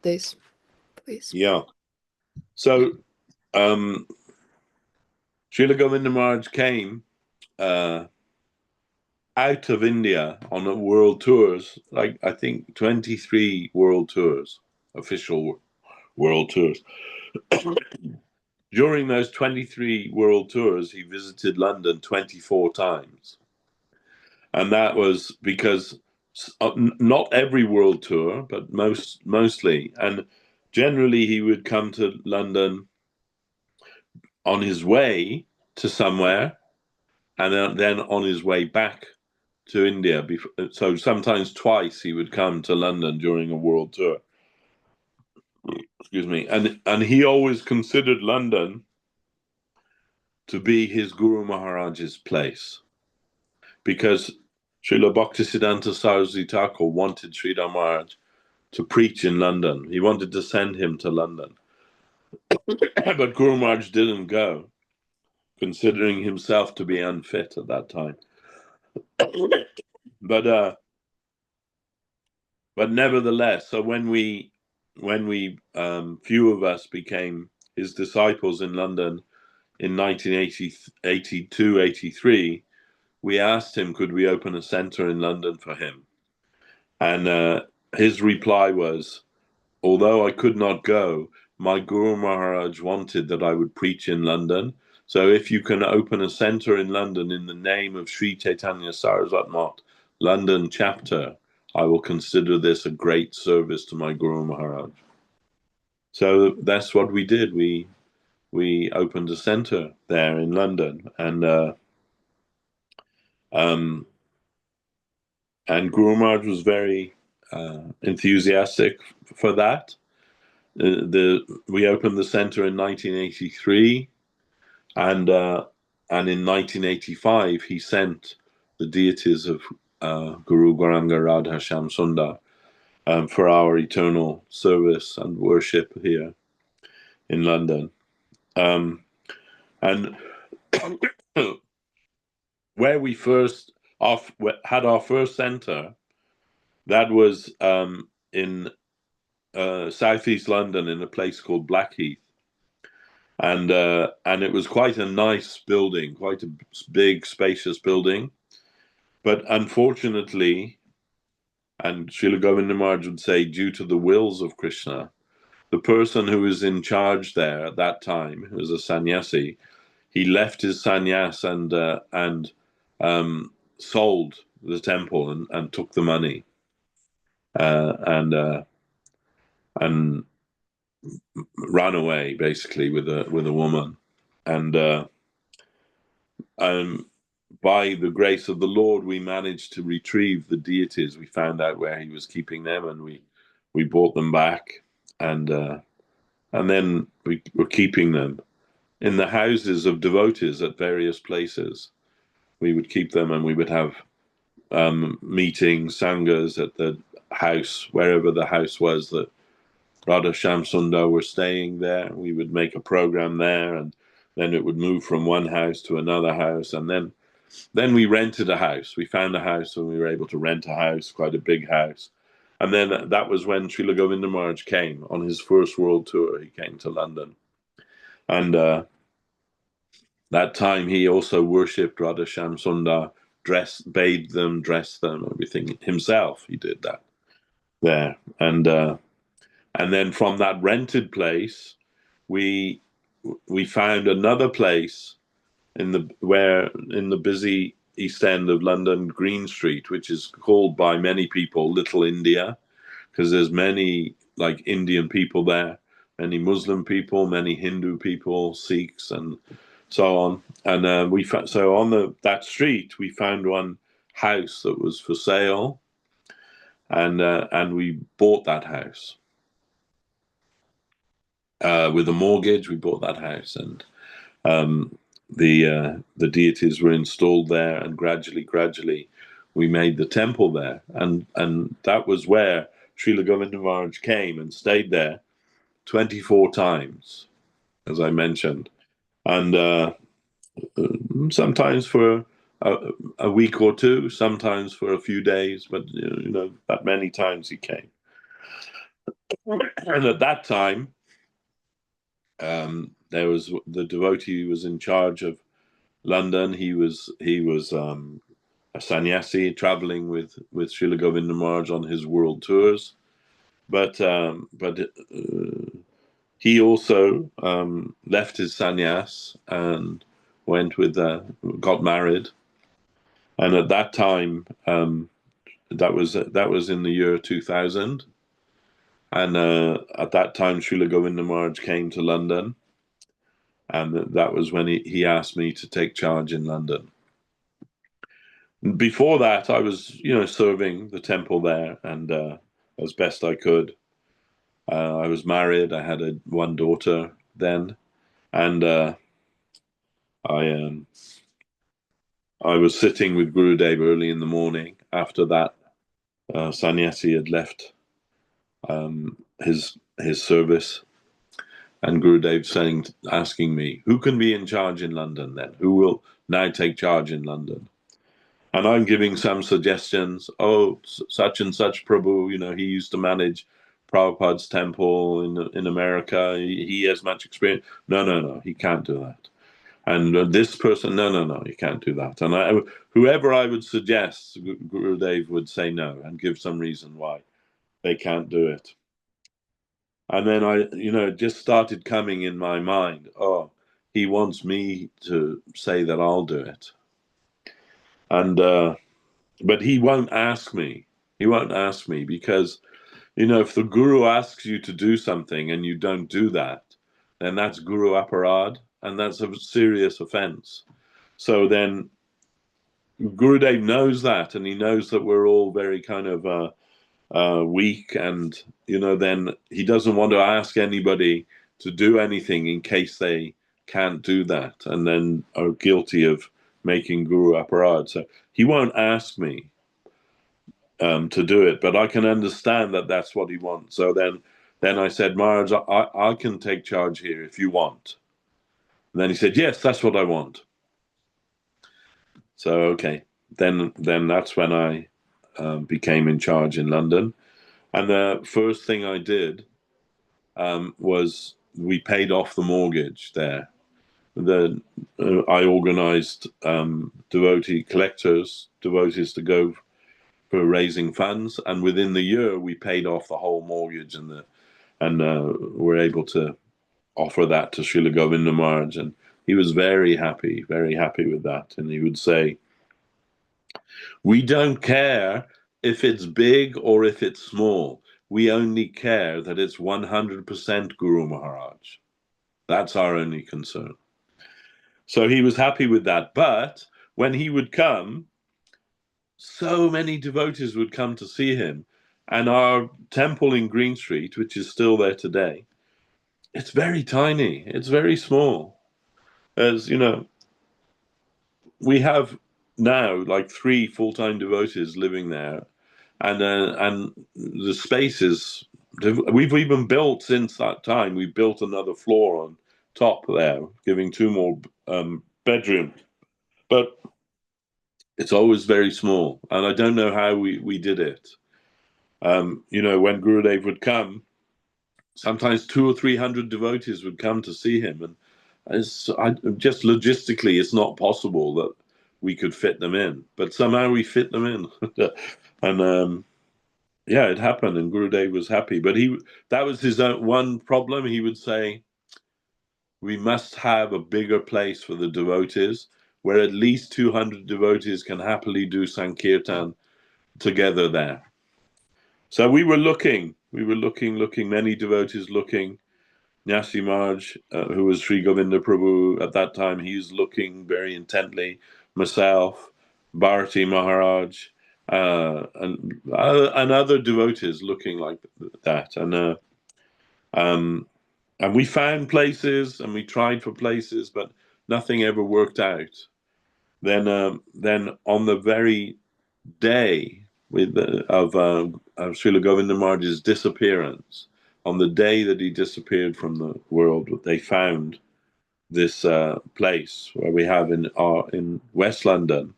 A: this, please.
B: Yeah. So Srila Govinda Maharaj came out of India on a world tours, like I think 23 world tours, official world tours. During those 23 world tours, he visited London 24 times. And that was because not every world tour, but mostly. And generally, he would come to London on his way to somewhere, and then on his way back to India. So sometimes twice he would come to London during a world tour. Excuse me. And he always considered London to be his Guru Maharaj's place, because Srila Bhaktisiddhanta Saraswati Thakur wanted Sridhar Maharaj to preach in London. He wanted to send him to London. But Guru Maharaj didn't go, considering himself to be unfit at that time. But nevertheless, so when we few of us became his disciples in London in 1982, 83, we asked him, could we open a center in London for him? And his reply was, although I could not go, my Guru Maharaj wanted that I would preach in London. So if you can open a center in London in the name of Sri Chaitanya Saraswat Math, London chapter, I will consider this a great service to my Guru Maharaj. So that's what we did. We opened a center there in London, and Guru Maharaj was very enthusiastic for that. We opened the center in 1983, and in 1985 he sent the deities of Guru Gauranga Radha Shyam Sundar for our eternal service and worship here in London. And where we first had our first center, that was in southeast London in a place called Blackheath. And it was quite a nice building, quite a big, spacious building. But unfortunately, and Srila Govinda Maharaj would say, due to the wills of Krishna, the person who was in charge there at that time, who was a sannyasi, he left his sannyas and sold the temple and took the money and ran away basically with a woman. And by the grace of the Lord, we managed to retrieve the deities. We found out where he was keeping them, and we brought them back, and then we were keeping them in the houses of devotees at various places. We would keep them, and we would have meetings, sanghas at the house, wherever the house was that Radha Shyam Sundar were staying there. We would make a program there, and then it would move from one house to another house, and then we rented a house. We found a house, and we were able to rent a house, quite a big house. And then that was when Srila Govinda Maharaj came on his first world tour. He came to London, and that time he also worshipped Radha Shyam Sundar, bathed them, dressed them, everything himself. He did that there, and then from that rented place, we found another place in the busy East End of London, Green Street, which is called by many people Little India, because there's many like Indian people there. many Muslim people, many Hindu people, Sikhs, and so on. And so on that street, we found one house that was for sale, and we bought that house with a mortgage. We bought that house, and the deities were installed there, and gradually, we made the temple there, and that was where Srila Govinda Maharaj came and stayed there 24 times, as I mentioned, and sometimes for a week or two, sometimes for a few days, but that many times he came. And at that time, there was the devotee who was in charge of London. He was a sannyasi traveling with Srila Govinda Maharaj on his world tours, but he also left his sannyas and got married, and at that time, that was in the year 2000, and at that time Srila Govinda Maharaj came to London, and that was when he asked me to take charge in London. Before that, I was serving the temple there, and as best I could. I was married. I had one daughter then, and I was sitting with Gurudeva early in the morning after that sannyasi had left his service, and Gurudev asking me, who can be in charge in London then? Who will now take charge in London? And I'm giving some suggestions. Oh, such and such Prabhu, he used to manage Prabhupada's temple in America. He has much experience. No, he can't do that. And this person, no, you can't do that. And whoever I would suggest, Gurudev would say no and give some reason why they can't do it. And then it just started coming in my mind, oh, he wants me to say that I'll do it. And but he won't ask me. He won't ask me because, if the guru asks you to do something and you don't do that, then that's guru aparad, and that's a serious offense. So then Gurudev knows that, and he knows that we're all very kind of weak, and then he doesn't want to ask anybody to do anything in case they can't do that, and then are guilty of making guru aparad. So he won't ask me to do it, but I can understand that that's what he wants. So then I said, Maharaj, I can take charge here if you want. And then he said, yes, that's what I want. So okay, then that's when I became in charge in London. And the first thing I did was we paid off the mortgage there. I organized devotees to go for raising funds, and within the year we paid off the whole mortgage, and were able to offer that to Srila Govinda Maharaj, and he was very happy with that. And he would say, we don't care if it's big or if it's small. We only care that it's 100% Guru Maharaj. That's our only concern. So he was happy with that. But when he would come, so many devotees would come to see him. And our temple in Green Street, which is still there today, it's very tiny. It's very small. As we have now like 3 full-time devotees living there. And the space is, we've even built since that time, we built another floor on top there, giving 2 more bedrooms. But it's always very small. And I don't know how we did it. When Gurudev would come, sometimes 200 or 300 devotees would come to see him. And just logistically, it's not possible that we could fit them in. But somehow we fit them in. And it happened, and Gurudev was happy. But that was his own one problem. He would say, we must have a bigger place for the devotees, where at least 200 devotees can happily do Sankirtan together there. So we were looking, many devotees looking, Nyasi Maharaj, who was Sri Govinda Prabhu at that time, he was looking very intently. Myself, Bharati Maharaj, and other devotees looking like that. And we found places and we tried for places, but nothing ever worked out. Then on the very day of Srila Govinda Maharaj's disappearance, on the day that he disappeared from the world, they found this place where we have in West London,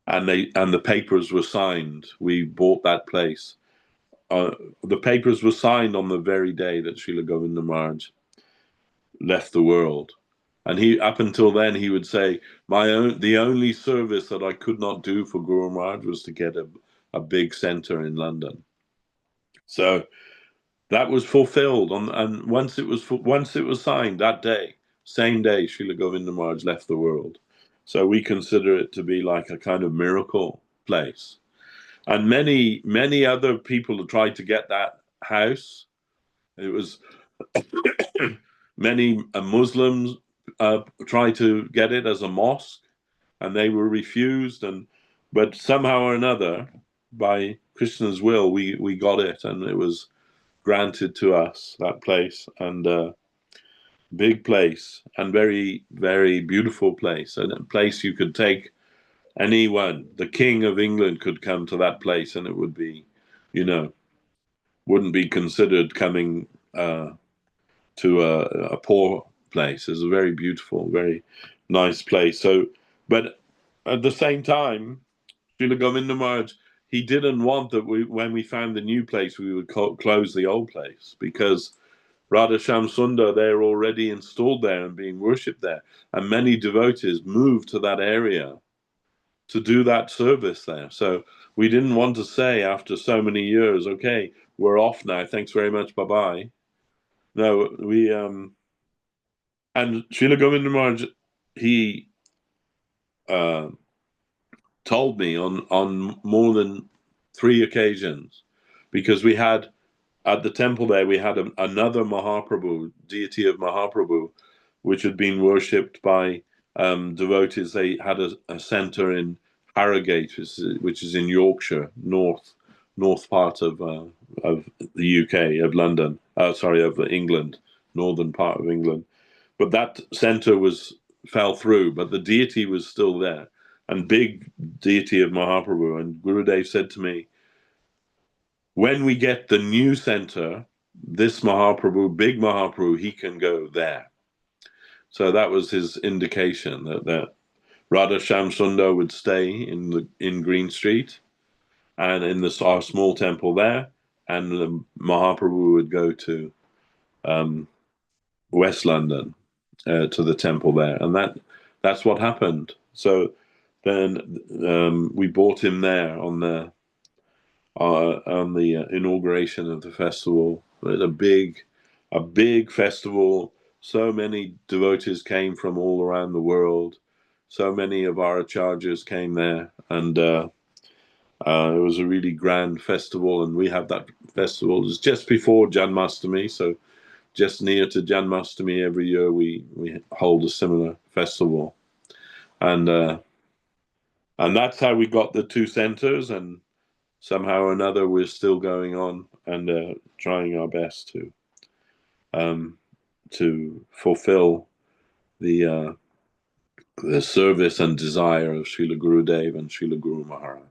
B: and the papers were signed. We bought that place. The papers were signed on the very day that Srila Govinda Maharaj left the world. And he, up until then, he would say, the only service that I could not do for Guru Maharaj was to get a big center in London. So that was fulfilled, and once it was signed that day, same day, Srila Govinda Maharaj left the world. So we consider it to be like a kind of miracle place. And many other people tried to get that house. It was many Muslims tried to get it as a mosque, and they were refused. But somehow or another, by Krishna's will, we got it, and it was granted to us, that place. And big place, and very, very beautiful place, and a place you could take anyone. The King of England could come to that place, and it would be, wouldn't be considered coming to a poor place. It's a very beautiful, very nice place. So, but at the same time, Srila Govinda Maharaj, he didn't want that when we found the new place, we would close the old place, because Radha Shyam Sundar, they're already installed there and being worshipped there. And many devotees moved to that area to do that service there. So we didn't want to say after so many years, okay, we're off now, thanks very much, bye-bye. No, and Srila Govinda Maharaj, he told me on more than 3 occasions, because we had, at the temple there, we had another Mahaprabhu, deity of Mahaprabhu, which had been worshipped by devotees. They had a center in Harrogate, which is in Yorkshire, north part of the UK, of London, of England, northern part of England. But that center fell through, but the deity was still there, and big deity of Mahaprabhu. And Gurudev said to me, when we get the new center, this Mahaprabhu, big Mahaprabhu, he can go there. So that was his indication that Radha Shyam Sundar would stay in Green Street and in our small temple there, and the Mahaprabhu would go to West London, to the temple there, and that's what happened. So then we brought him there on the inauguration of the festival. A big festival. So many devotees came from all around the world. So many of our acharyas came there, and it was a really grand festival. And we have that festival. It's just before Janmashtami, so just near to Janmashtami every year we hold a similar festival, and that's how we got the 2 centers. And somehow or another, we're still going on and trying our best to fulfill the service and desire of Srila Gurudeva and Srila Guru Maharaj.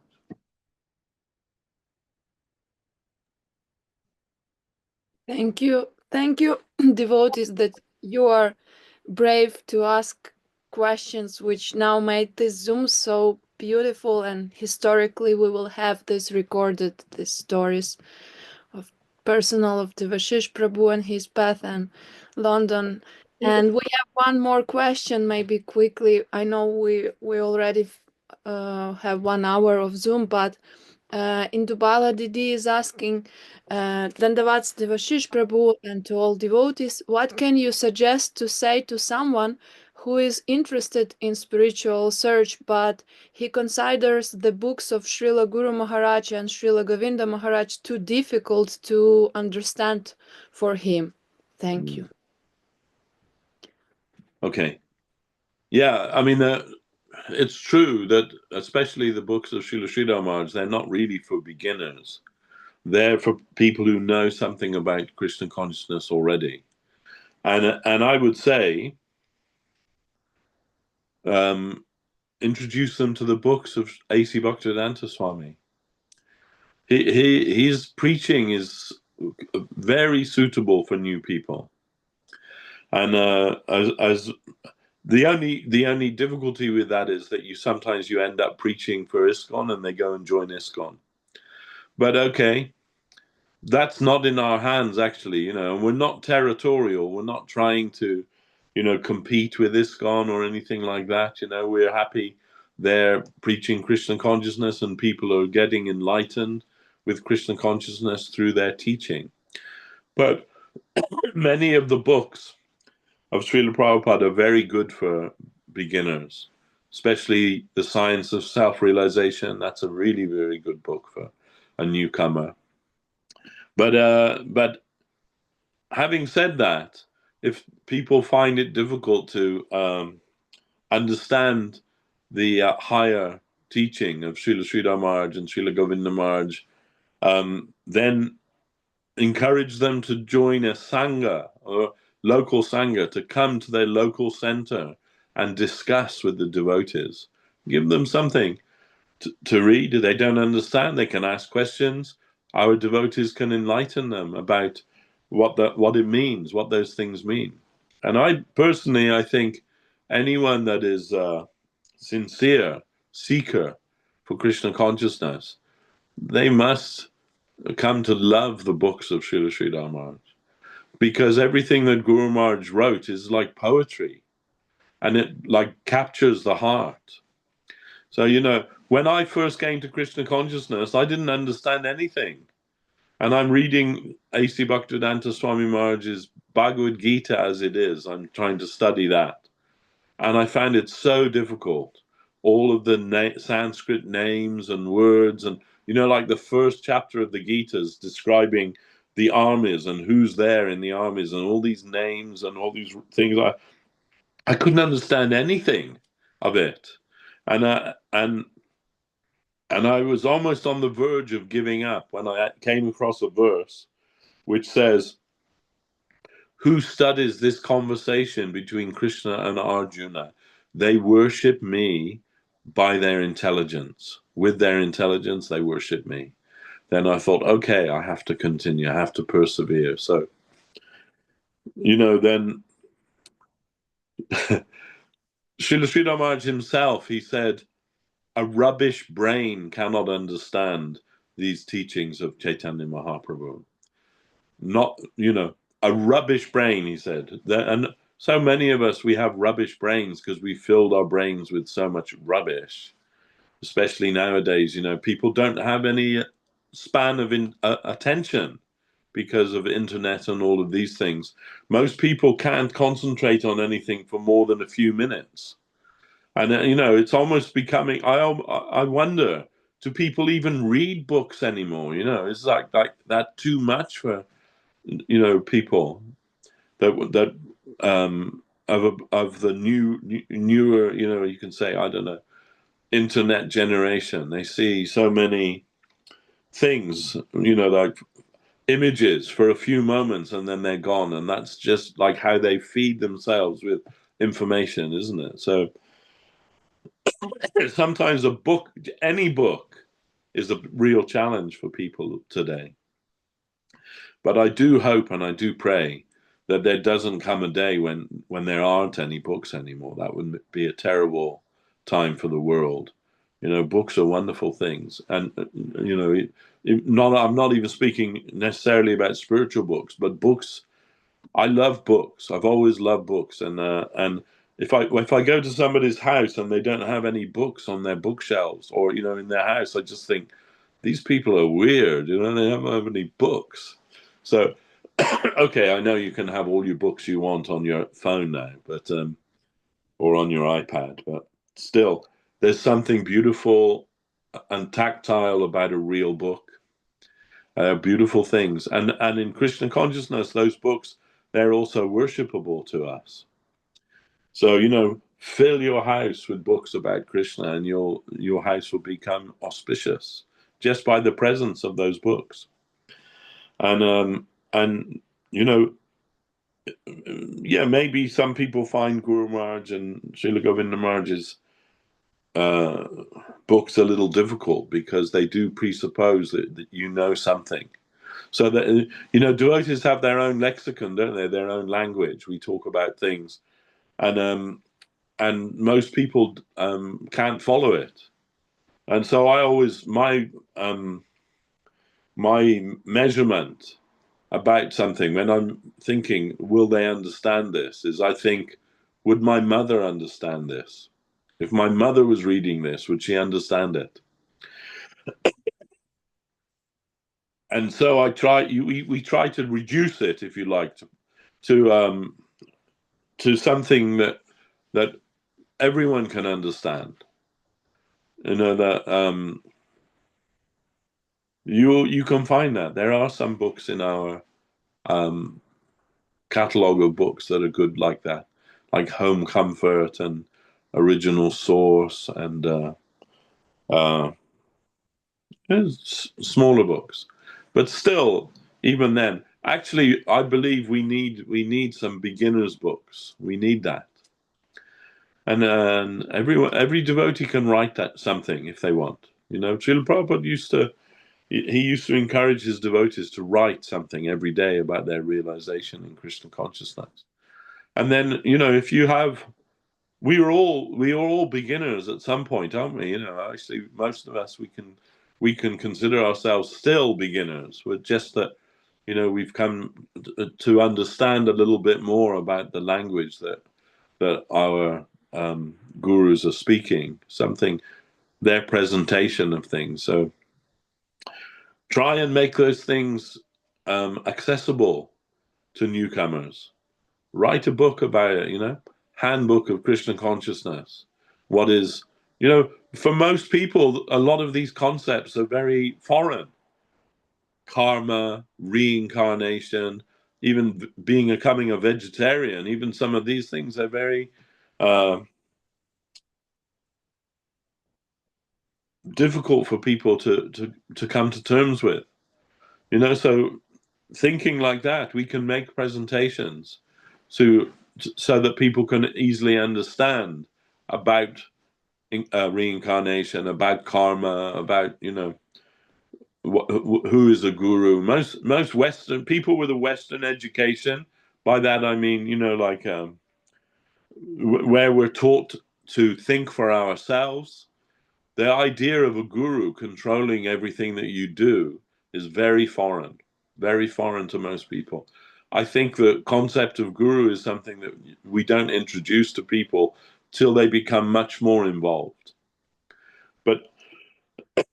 A: Thank you, devotees, that you are brave to ask questions, which now made this Zoom so beautiful. And historically, we will have this recorded, these stories of personal of Devashish Prabhu and his path and London. And we have one more question, maybe quickly. I know we already have 1 hour of Zoom, but Indubala Didi is asking, Dandavats Devashish Prabhu and to all devotees, what can you suggest to say to someone who is interested in spiritual search, but he considers the books of Srila Guru Maharaj and Srila Govinda Maharaj too difficult to understand for him? Thank you.
B: Okay. Yeah, I mean, it's true that especially the books of Srila Sridhar Maharaj, they're not really for beginners. They're for people who know something about Krishna consciousness already. And I would say, introduce them to the books of A.C. Bhaktivedanta Swami. His preaching is very suitable for new people. And as the only difficulty with that is that sometimes you end up preaching for ISKCON and they go and join ISKCON. But okay, that's not in our hands, actually. And we're not territorial. We're not trying to, compete with ISKCON or anything like that. We're happy they're preaching Krishna consciousness and people are getting enlightened with Krishna consciousness through their teaching. But many of the books of Srila Prabhupada are very good for beginners, especially The Science of Self-Realization. That's a really, very good book for a newcomer. But having said that, if people find it difficult to understand the higher teaching of Srila Sridhar Maharaj and Srila Govinda Maharaj, then encourage them to join a sangha or local sangha, to come to their local center and discuss with the devotees. Give them something to read. If they don't understand, they can ask questions. Our devotees can enlighten them about what it means, what those things mean. And I think anyone that is a sincere seeker for Krishna consciousness, they must come to love the books of Srila Sridhar Maharaj, because everything that Guru Maharaj wrote is like poetry, and it like captures the heart. So, when I first came to Krishna consciousness, I didn't understand anything. And I'm reading A.C. Bhaktivedanta Swami Maharaj's Bhagavad Gita as it is. I'm trying to study that. And I found it so difficult. All of the Sanskrit names and words, and, like the first chapter of the Gita is describing the armies and who's there in the armies and all these names and all these things. I couldn't understand anything of it. And I was almost on the verge of giving up when I came across a verse which says, "Who studies this conversation between Krishna and Arjuna? They worship me by their intelligence. With their intelligence, they worship me." Then I thought, okay, I have to continue. I have to persevere. So, then Srila Sridhar Maharaj himself, he said, a rubbish brain cannot understand these teachings of Chaitanya Mahaprabhu. Not, a rubbish brain, he said. And so many of us, we have rubbish brains because we filled our brains with so much rubbish, especially nowadays. People don't have any span of attention because of internet and all of these things. Most people can't concentrate on anything for more than a few minutes. And, it's almost becoming, I wonder, do people even read books anymore? It's like that too much for, people that of the newer, you can say, I don't know, internet generation. They see so many things, like images for a few moments and then they're gone. And that's just like how they feed themselves with information, isn't it? So sometimes any book is a real challenge for people today. But I do hope and I do pray that there doesn't come a day when there aren't any books anymore. That would be a terrible time for the world. Books are wonderful things. And, I'm not even speaking necessarily about spiritual books, but books. I love books. I've always loved books. And if I go to somebody's house and they don't have any books on their bookshelves or, in their house, I just think these people are weird. They don't have any books. So, okay, I know you can have all your books you want on your phone now, but or on your iPad, but still, there's something beautiful and tactile about a real book. Beautiful things, and in Krishna consciousness, those books, they're also worshipable to us. So, fill your house with books about Krishna, and your house will become auspicious just by the presence of those books. And maybe some people find Guru Maharaj and Srila Govinda Maharaj's books a little difficult because they do presuppose that you know something. So that devotees have their own lexicon, don't they? Their own language. We talk about things, and most people can't follow it. And so I always my measurement about something when I'm thinking, will they understand this? Is I think, would my mother understand this? If my mother was reading this, would she understand it? And so I try. We try to reduce it, if you like, to something that everyone can understand. That you can find that there are some books in our catalog of books that are good like that, like Home Comfort and Original Source and smaller books, but still, even then, actually, I believe we need some beginners books. We need that, and every devotee can write that something if they want. Srila Prabhupada used to encourage his devotees to write something every day about their realization in Krishna consciousness, and then if you have. We are all beginners at some point, aren't we? Actually, most of us we can consider ourselves still beginners. We're just that, we've come to understand a little bit more about the language that our gurus are speaking, their presentation of things. So try and make those things accessible to newcomers. Write a book about it, Handbook of Krishna Consciousness. What is, for most people, a lot of these concepts are very foreign. Karma, reincarnation, even becoming a vegetarian, even some of these things are very difficult for people to come to terms with. So thinking like that, we can make presentations so that people can easily understand about reincarnation, about karma, about who is a guru. Most Western people with a Western education, by that I mean like where we're taught to think for ourselves. The idea of a guru controlling everything that you do is very foreign to most people. I think the concept of guru is something that we don't introduce to people till they become much more involved. But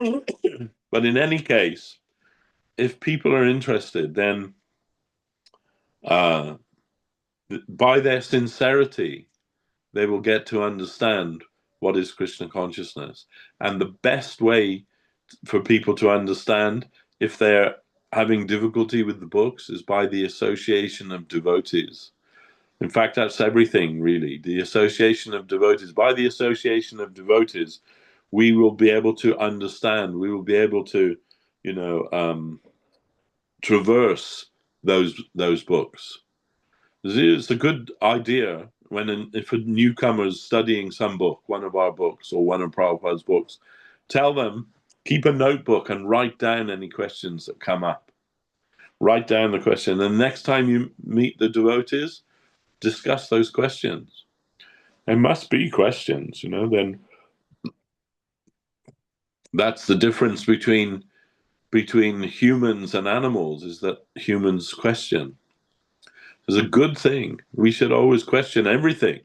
B: in any case, if people are interested, then by their sincerity, they will get to understand what is Krishna consciousness. And the best way for people to understand if they're having difficulty with the books is by the association of devotees. In fact, that's everything, really. The association of devotees. By the association of devotees, we will be able to understand. We will be able to, traverse those books. It's a good idea if a newcomer is studying some book, one of our books or one of Prabhupada's books, tell them, keep a notebook and write down any questions that come up. Write down the question. And the next time you meet the devotees, discuss those questions. There must be questions, then that's the difference between humans and animals, is that humans question. It's a good thing. We should always question everything.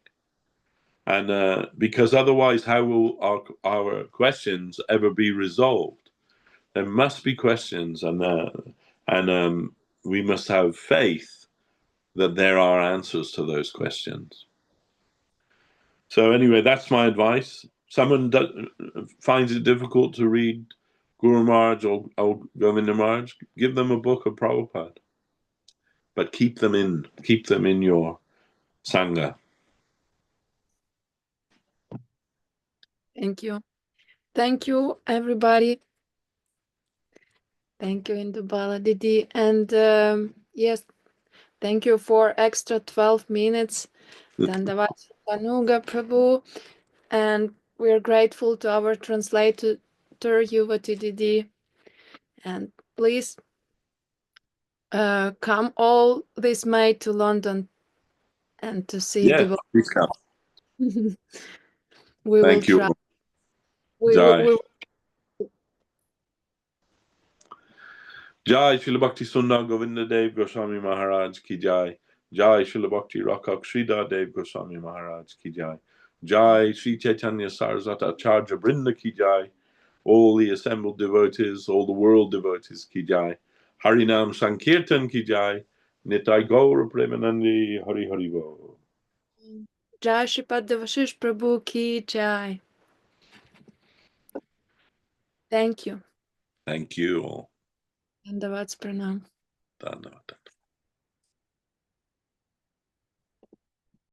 B: And because otherwise, how will our questions ever be resolved? There must be questions, and we must have faith that there are answers to those questions. So anyway, that's my advice. Someone finds it difficult to read Guru Maharaj or Govinda Maharaj, give them a book of Prabhupada. but keep them in your Sangha.
A: Thank you. Thank you, everybody. Thank you, Indubala Didi. And yes, thank you for extra 12 minutes. Dandavati Tanuga Prabhu. And we're grateful to our translator, Yuvati Didi. And please come all this May to London and to see
B: Yes,
A: devotees.
B: please come.
A: We will
B: Thank you.
A: try. We
B: Jai.
A: will.
B: Jai Srila Bhakti Sundar Govinda Dev Goswami Maharaj ki jai. Jai Srila Bhakti Rakak Sridhar Dev Goswami Maharaj ki jai. Jai Sri Chaitanya Saraswata Acharya Brinda ki jai. All the assembled devotees, all the world devotees ki jai. Harinam Sankirtan ki jai. Nitai Gaura Premanandi Hari Hari Bo.
A: Jai Sripad Devashish Prabhu ki jai. Thank you.
B: Thank you all.
A: Dandavats pranam.
B: Dhanavad.